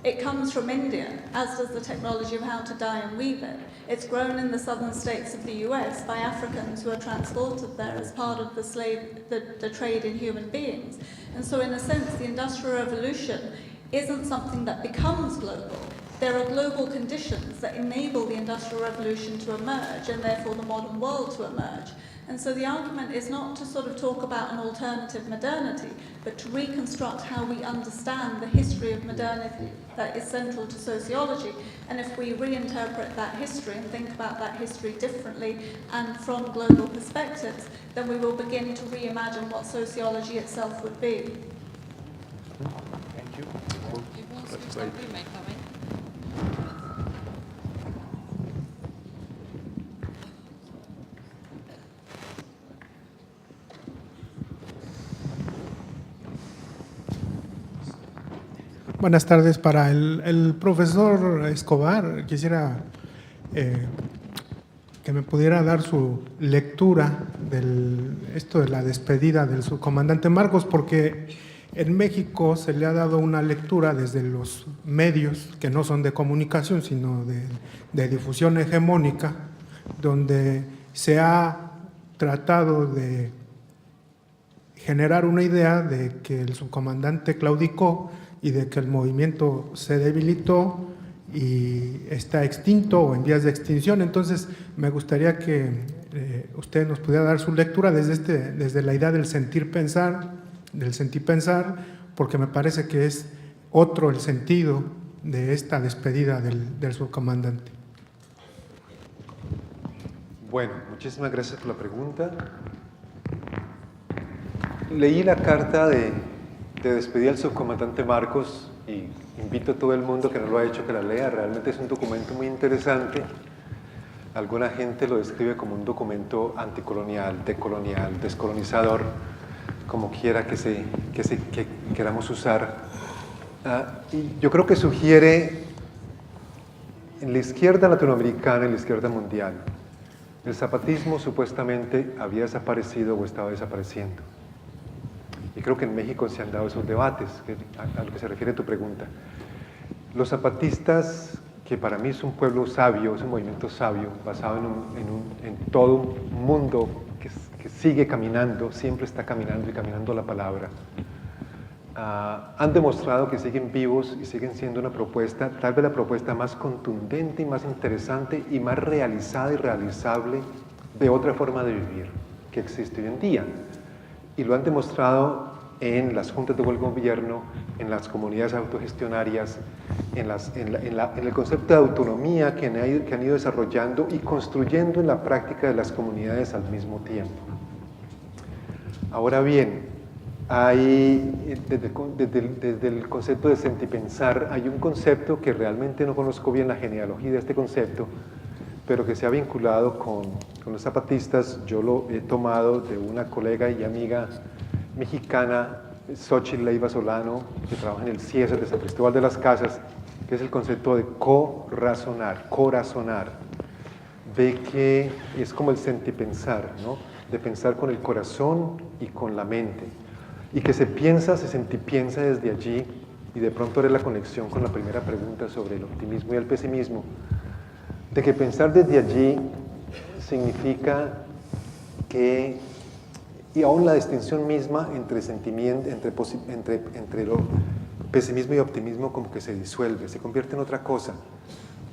It comes from India, as does the technology of how to dye and weave it. It's grown in the southern states of the US by Africans who are transported there as part of the trade in human beings. And so in a sense, the Industrial Revolution isn't something that becomes global. There are global conditions that enable the Industrial Revolution to emerge and therefore the modern world to emerge. And so the argument is not to sort of talk about an alternative modernity, but to reconstruct how we understand the history of modernity that is central to sociology. And if we reinterpret that history and think about that history differently and from global perspectives, then we will begin to reimagine what sociology itself would be. Thank you. That's great. Buenas tardes. Para el profesor Escobar, quisiera que me pudiera dar su lectura esto de la despedida del subcomandante Marcos, porque en México se le ha dado una lectura desde los medios, que no son de comunicación, sino de difusión hegemónica, donde se ha tratado de generar una idea de que el subcomandante claudicó y de que el movimiento se debilitó y está extinto o en vías de extinción. Entonces, me gustaría que usted nos pudiera dar su lectura desde la idea del sentir-pensar, porque me parece que es otro el sentido de esta despedida del subcomandante. Bueno, muchísimas gracias por la pregunta. Leí la carta de despedida al subcomandante Marcos y invito a todo el mundo que no lo ha hecho que la lea. Realmente es un documento muy interesante. Alguna gente lo describe como un documento anticolonial, decolonial, descolonizador, como quiera que queramos usar. Y yo creo que sugiere en la izquierda latinoamericana y la izquierda mundial, el zapatismo supuestamente había desaparecido o estaba desapareciendo. Y creo que en México se han dado esos debates, a lo que se refiere tu pregunta. Los zapatistas, que para mí es un pueblo sabio, es un movimiento sabio, basado en todo un mundo que sigue caminando, siempre está caminando y caminando la palabra, han demostrado que siguen vivos y siguen siendo una propuesta, tal vez la propuesta más contundente y más interesante y más realizada y realizable de otra forma de vivir que existe hoy en día. Y lo han demostrado en las juntas de buen gobierno, en las comunidades autogestionarias, en el concepto de autonomía que han ido desarrollando y construyendo en la práctica de las comunidades al mismo tiempo. Ahora bien, desde el concepto de sentipensar, hay un concepto que realmente no conozco bien la genealogía de este concepto, pero que se ha vinculado con los zapatistas. Yo lo he tomado de una colega y amiga mexicana, Xochitl Leiva Solano, que trabaja en el CIESAS de San Cristóbal de las Casas, que es el concepto de corazonar, ve que es como el sentipensar, ¿no? De pensar con el corazón y con la mente, y que se sentipiensa desde allí, y de pronto haré la conexión con la primera pregunta sobre el optimismo y el pesimismo, de que pensar desde allí significa que, y aún la distinción misma entre sentimiento, entre lo pesimismo y optimismo como que se disuelve, se convierte en otra cosa.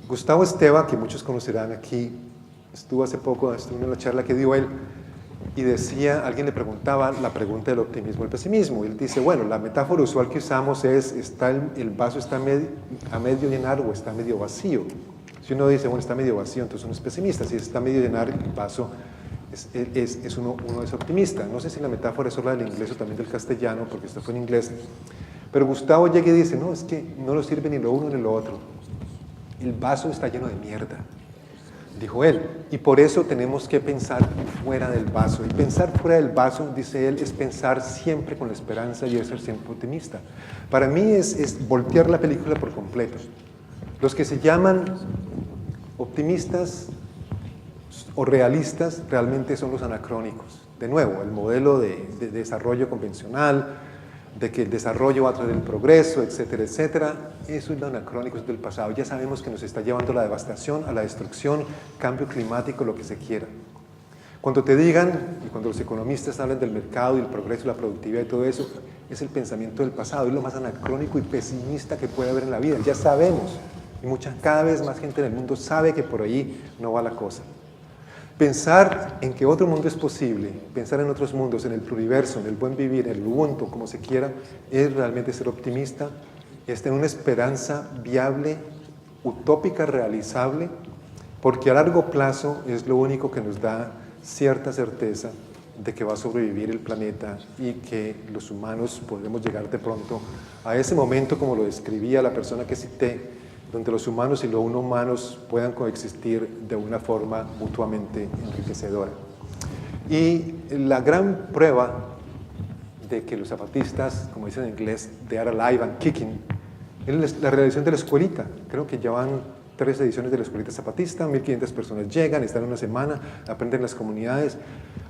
Gustavo Esteva, que muchos conocerán aquí, estuvo en la charla que dio él, y decía, alguien le preguntaba la pregunta del optimismo y el pesimismo, y él dice, bueno, la metáfora usual que usamos es, el vaso está a medio llenar o está medio vacío. Si uno dice, bueno, está medio vacío, entonces uno es pesimista. Si está medio llenar, el vaso uno es optimista. No sé si la metáfora es solo del inglés o también del castellano, porque esto fue en inglés. Pero Gustavo llega y dice, no, es que no lo sirve ni lo uno ni lo otro. El vaso está lleno de mierda, dijo él. Y por eso tenemos que pensar fuera del vaso. Y pensar fuera del vaso, dice él, es pensar siempre con la esperanza y es ser siempre optimista. Para mí es voltear la película por completo. Los que se llaman optimistas o realistas realmente son los anacrónicos. De nuevo, el modelo de desarrollo convencional, de que el desarrollo va a traer el progreso, etcétera, etcétera, eso es lo anacrónico, es del pasado. Ya sabemos que nos está llevando a la devastación, a la destrucción, cambio climático, lo que se quiera. Cuando te digan, y cuando los economistas hablan del mercado y el progreso, la productividad y todo eso, es el pensamiento del pasado, es lo más anacrónico y pesimista que puede haber en la vida. Ya sabemos, y cada vez más gente en el mundo sabe que por ahí no va la cosa. Pensar en que otro mundo es posible, pensar en otros mundos, en el pluriverso, en el buen vivir, en el ubuntu, como se quiera, es realmente ser optimista, es tener una esperanza viable, utópica, realizable, porque a largo plazo es lo único que nos da cierta certeza de que va a sobrevivir el planeta y que los humanos podremos llegar de pronto a ese momento, como lo describía la persona que cité, donde los humanos y los no humanos puedan coexistir de una forma mutuamente enriquecedora. Y la gran prueba de que los zapatistas, como dicen en inglés, they are alive and kicking, es la realización de la escuelita. Creo que ya van 3 ediciones de la escuelita zapatista, 1.500 personas llegan, están una semana, aprenden las comunidades,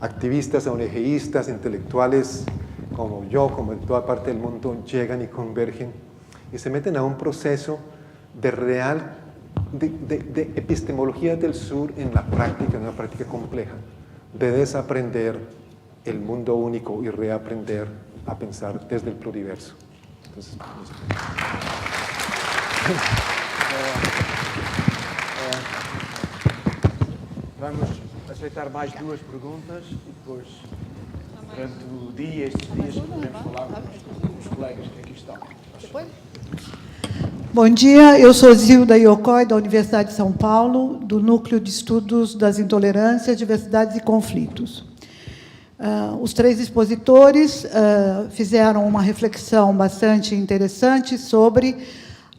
activistas, ONGistas, intelectuales, como yo, como en toda parte del mundo, llegan y convergen y se meten a un proceso de epistemología del sur en la práctica, en una práctica compleja, de desaprender el mundo único y reaprender a pensar desde el pluriverso. Entonces, vamos aceitar mais 2 perguntas e depois, durante o dia, estes dias, podemos falar com os colegas que aqui estão. Bom dia, eu sou Zilda Iocói, da Universidade de São Paulo, do Núcleo de Estudos das Intolerâncias, Diversidades e Conflitos. Os 3 expositores fizeram uma reflexão bastante interessante sobre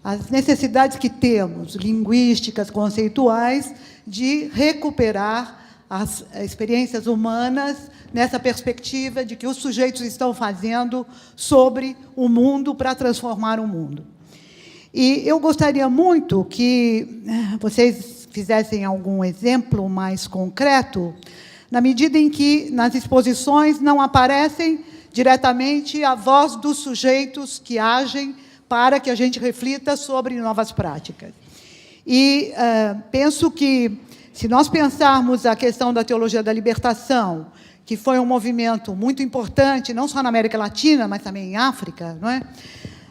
as necessidades que temos, linguísticas, conceituais, de recuperar as experiências humanas nessa perspectiva de que os sujeitos estão fazendo sobre o mundo para transformar o mundo. E eu gostaria muito que vocês fizessem algum exemplo mais concreto, na medida em que, nas exposições, não aparecem diretamente a voz dos sujeitos que agem para que a gente reflita sobre novas práticas. E penso que, se nós pensarmos a questão da teologia da libertação, que foi um movimento muito importante, não só na América Latina, mas também em África, não é?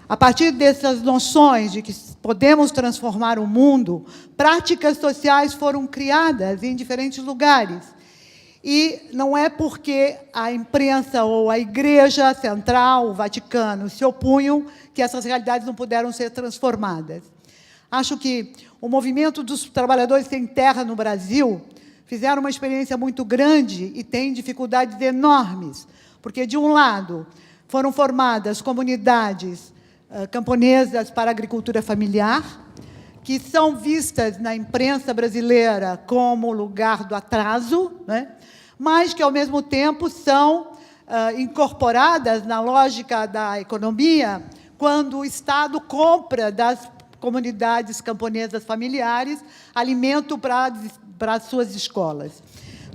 A partir dessas noções de que podemos transformar o mundo, práticas sociais foram criadas em diferentes lugares. E não é porque a imprensa ou a Igreja Central, o Vaticano, se opunham que essas realidades não puderam ser transformadas. Acho que o movimento dos trabalhadores sem terra no Brasil fizeram uma experiência muito grande e têm dificuldades enormes, porque, de um lado, foram formadas comunidades camponesas para a agricultura familiar, que são vistas na imprensa brasileira como lugar do atraso, né? Mas que, ao mesmo tempo, são incorporadas na lógica da economia quando o Estado compra das comunidades camponesas familiares alimento para as suas escolas.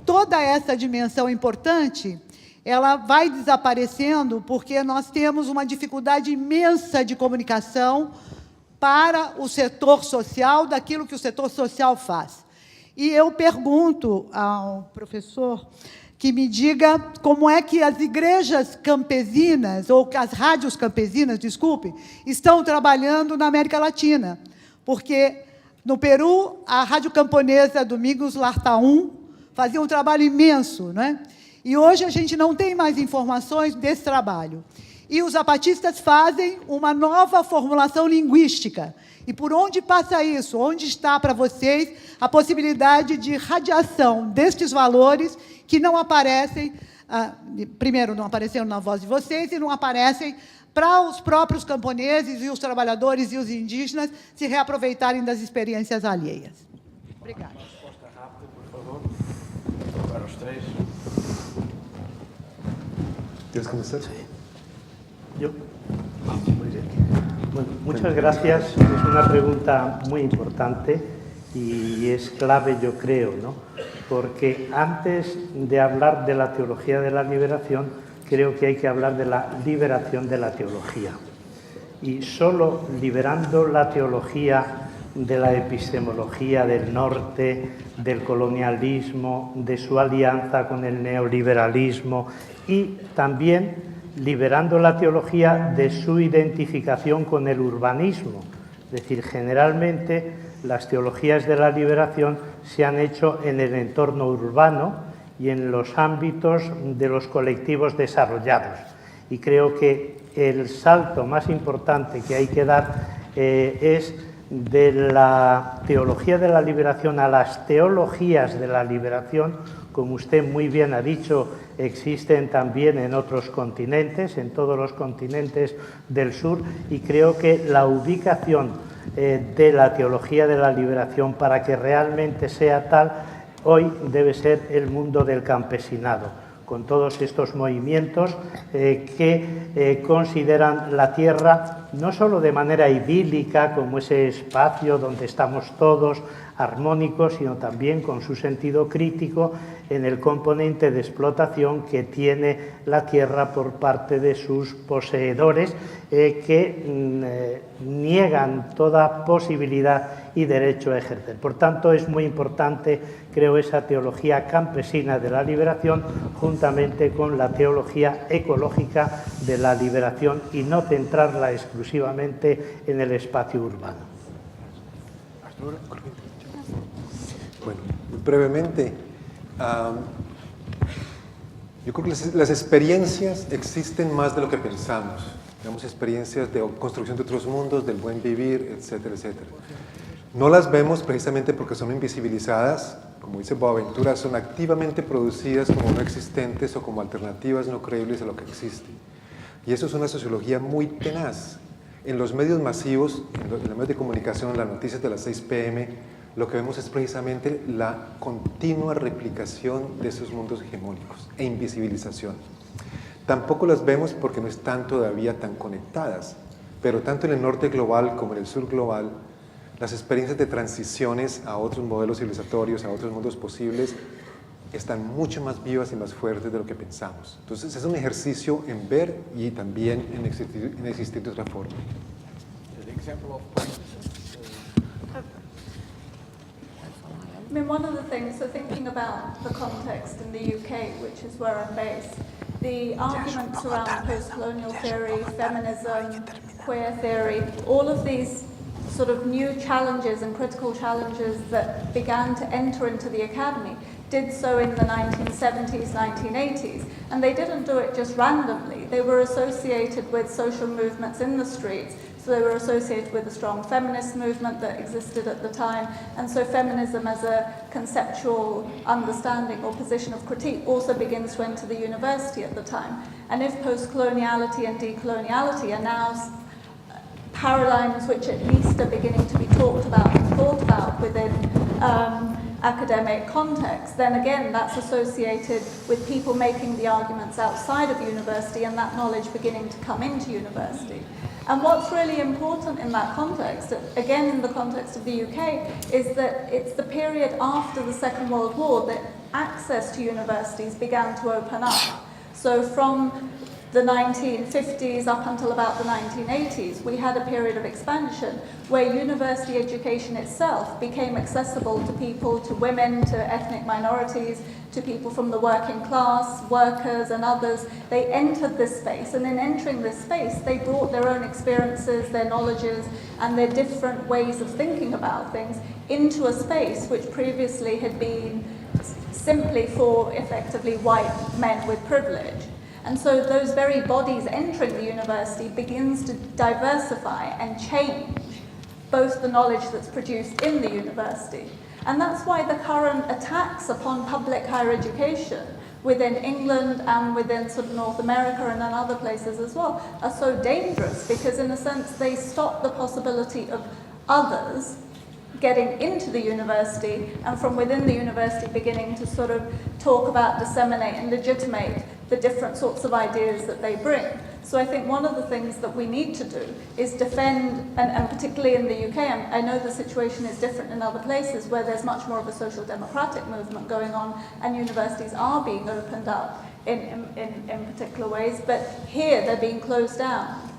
Toda essa dimensão importante, ela vai desaparecendo porque nós temos uma dificuldade imensa de comunicação para o setor social, daquilo que o setor social faz. E eu pergunto ao professor que me diga como é que as igrejas campesinas, ou as rádios campesinas, desculpe, estão trabalhando na América Latina. Porque no Peru, a Rádio Camponesa Domingos Lartaún fazia um trabalho imenso, né? E hoje a gente não tem mais informações desse trabalho. E os zapatistas fazem uma nova formulação linguística. E por onde passa isso? Onde está para vocês a possibilidade de radiação destes valores que não aparecem, primeiro, não apareceram na voz de vocês e não aparecem para os próprios camponeses e os trabalhadores e os indígenas se reaproveitarem das experiências alheias? Obrigada. Resposta rápida, por favor. Para os três. ¿Quieres comenzar? Yo. Muy bien. Bueno, muchas gracias. Es una pregunta muy importante y es clave, yo creo, ¿no? Porque antes de hablar de la teología de la liberación, creo que hay que hablar de la liberación de la teología. Y solo liberando la teología de la epistemología del norte, del colonialismo, de su alianza con el neoliberalismo y también liberando la teología de su identificación con el urbanismo. Es decir, generalmente las teologías de la liberación se han hecho en el entorno urbano y en los ámbitos de los colectivos desarrollados. Y creo que el salto más importante que hay que dar es de la teología de la liberación a las teologías de la liberación. Como usted muy bien ha dicho, existen también en otros continentes, en todos los continentes del sur, y creo que la ubicación de la teología de la liberación para que realmente sea tal, hoy debe ser el mundo del campesinado, con todos estos movimientos que consideran la tierra no solo de manera idílica, como ese espacio donde estamos todos armónicos, sino también con su sentido crítico en el componente de explotación que tiene la tierra por parte de sus poseedores, que niegan toda posibilidad y derecho a ejercer. Por tanto, es muy importante, creo, esa teología campesina de la liberación, juntamente con la teología ecológica de la liberación, y no centrarla exclusivamente en el espacio urbano. Bueno, brevemente, yo creo que las experiencias existen más de lo que pensamos. Tenemos experiencias de construcción de otros mundos, del buen vivir, etcétera, etcétera. No las vemos precisamente porque son invisibilizadas, como dice Boaventura, son activamente producidas como no existentes o como alternativas no creíbles a lo que existe. Y eso es una sociología muy tenaz. En los medios masivos, en los medios de comunicación, en las noticias de las 6 p.m., lo que vemos es precisamente la continua replicación de esos mundos hegemónicos e invisibilización. Tampoco las vemos porque no están todavía tan conectadas, pero tanto en el norte global como en el sur global, las experiencias de transiciones a otros modelos civilizatorios, a otros mundos posibles, están mucho más vivas y más fuertes de lo que pensamos. Entonces es un ejercicio en ver y también en existir de otra forma. I mean, one of the things, so thinking about the context in the UK, which is where I'm based, the arguments around post-colonial theory, feminism, queer theory, all of these sort of new challenges and critical challenges that began to enter into the academy did so in the 1970s, 1980s, and they didn't do it just randomly. They were associated with social movements in the streets, So they were associated with a strong feminist movement that existed at the time. And so feminism as a conceptual understanding or position of critique also begins to enter the university at the time. And if post-coloniality and decoloniality are now paradigms which at least are beginning to be talked about and thought about within academic context, then again that's associated with people making the arguments outside of university and that knowledge beginning to come into university. And what's really important in that context, again in the context of the UK, is that it's the period after the Second World War that access to universities began to open up. So from the 1950s up until about the 1980s, we had a period of expansion where university education itself became accessible to people, to women, to ethnic minorities, to people from the working class, workers and others. They entered this space, and in entering this space, they brought their own experiences, their knowledges, and their different ways of thinking about things into a space which previously had been simply for effectively white men with privilege. And so those very bodies entering the university begins to diversify and change both the knowledge that's produced in the university. And that's why the current attacks upon public higher education within England and within sort of North America and in other places as well are so dangerous, because in a sense they stop the possibility of others getting into the university and from within the university beginning to sort of talk about, disseminate and legitimate the different sorts of ideas that they bring. So I think one of the things that we need to do is defend, and particularly in the UK, I know the situation is different in other places where there's much more of a social democratic movement going on and universities are being opened up in particular ways, but here they're being closed down.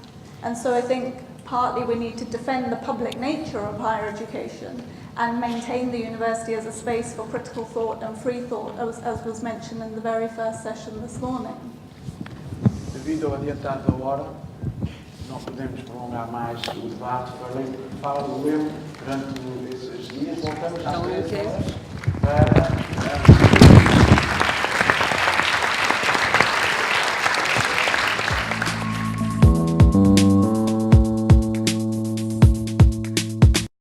And so I think partly we need to defend the public nature of higher education and maintain the university as a space for critical thought and free thought, as was mentioned in the very first session this morning. Devido ao adiantado da hora, não podemos prolongar mais o debate. Falo eu durante esses dias. Voltamos às 3 horas para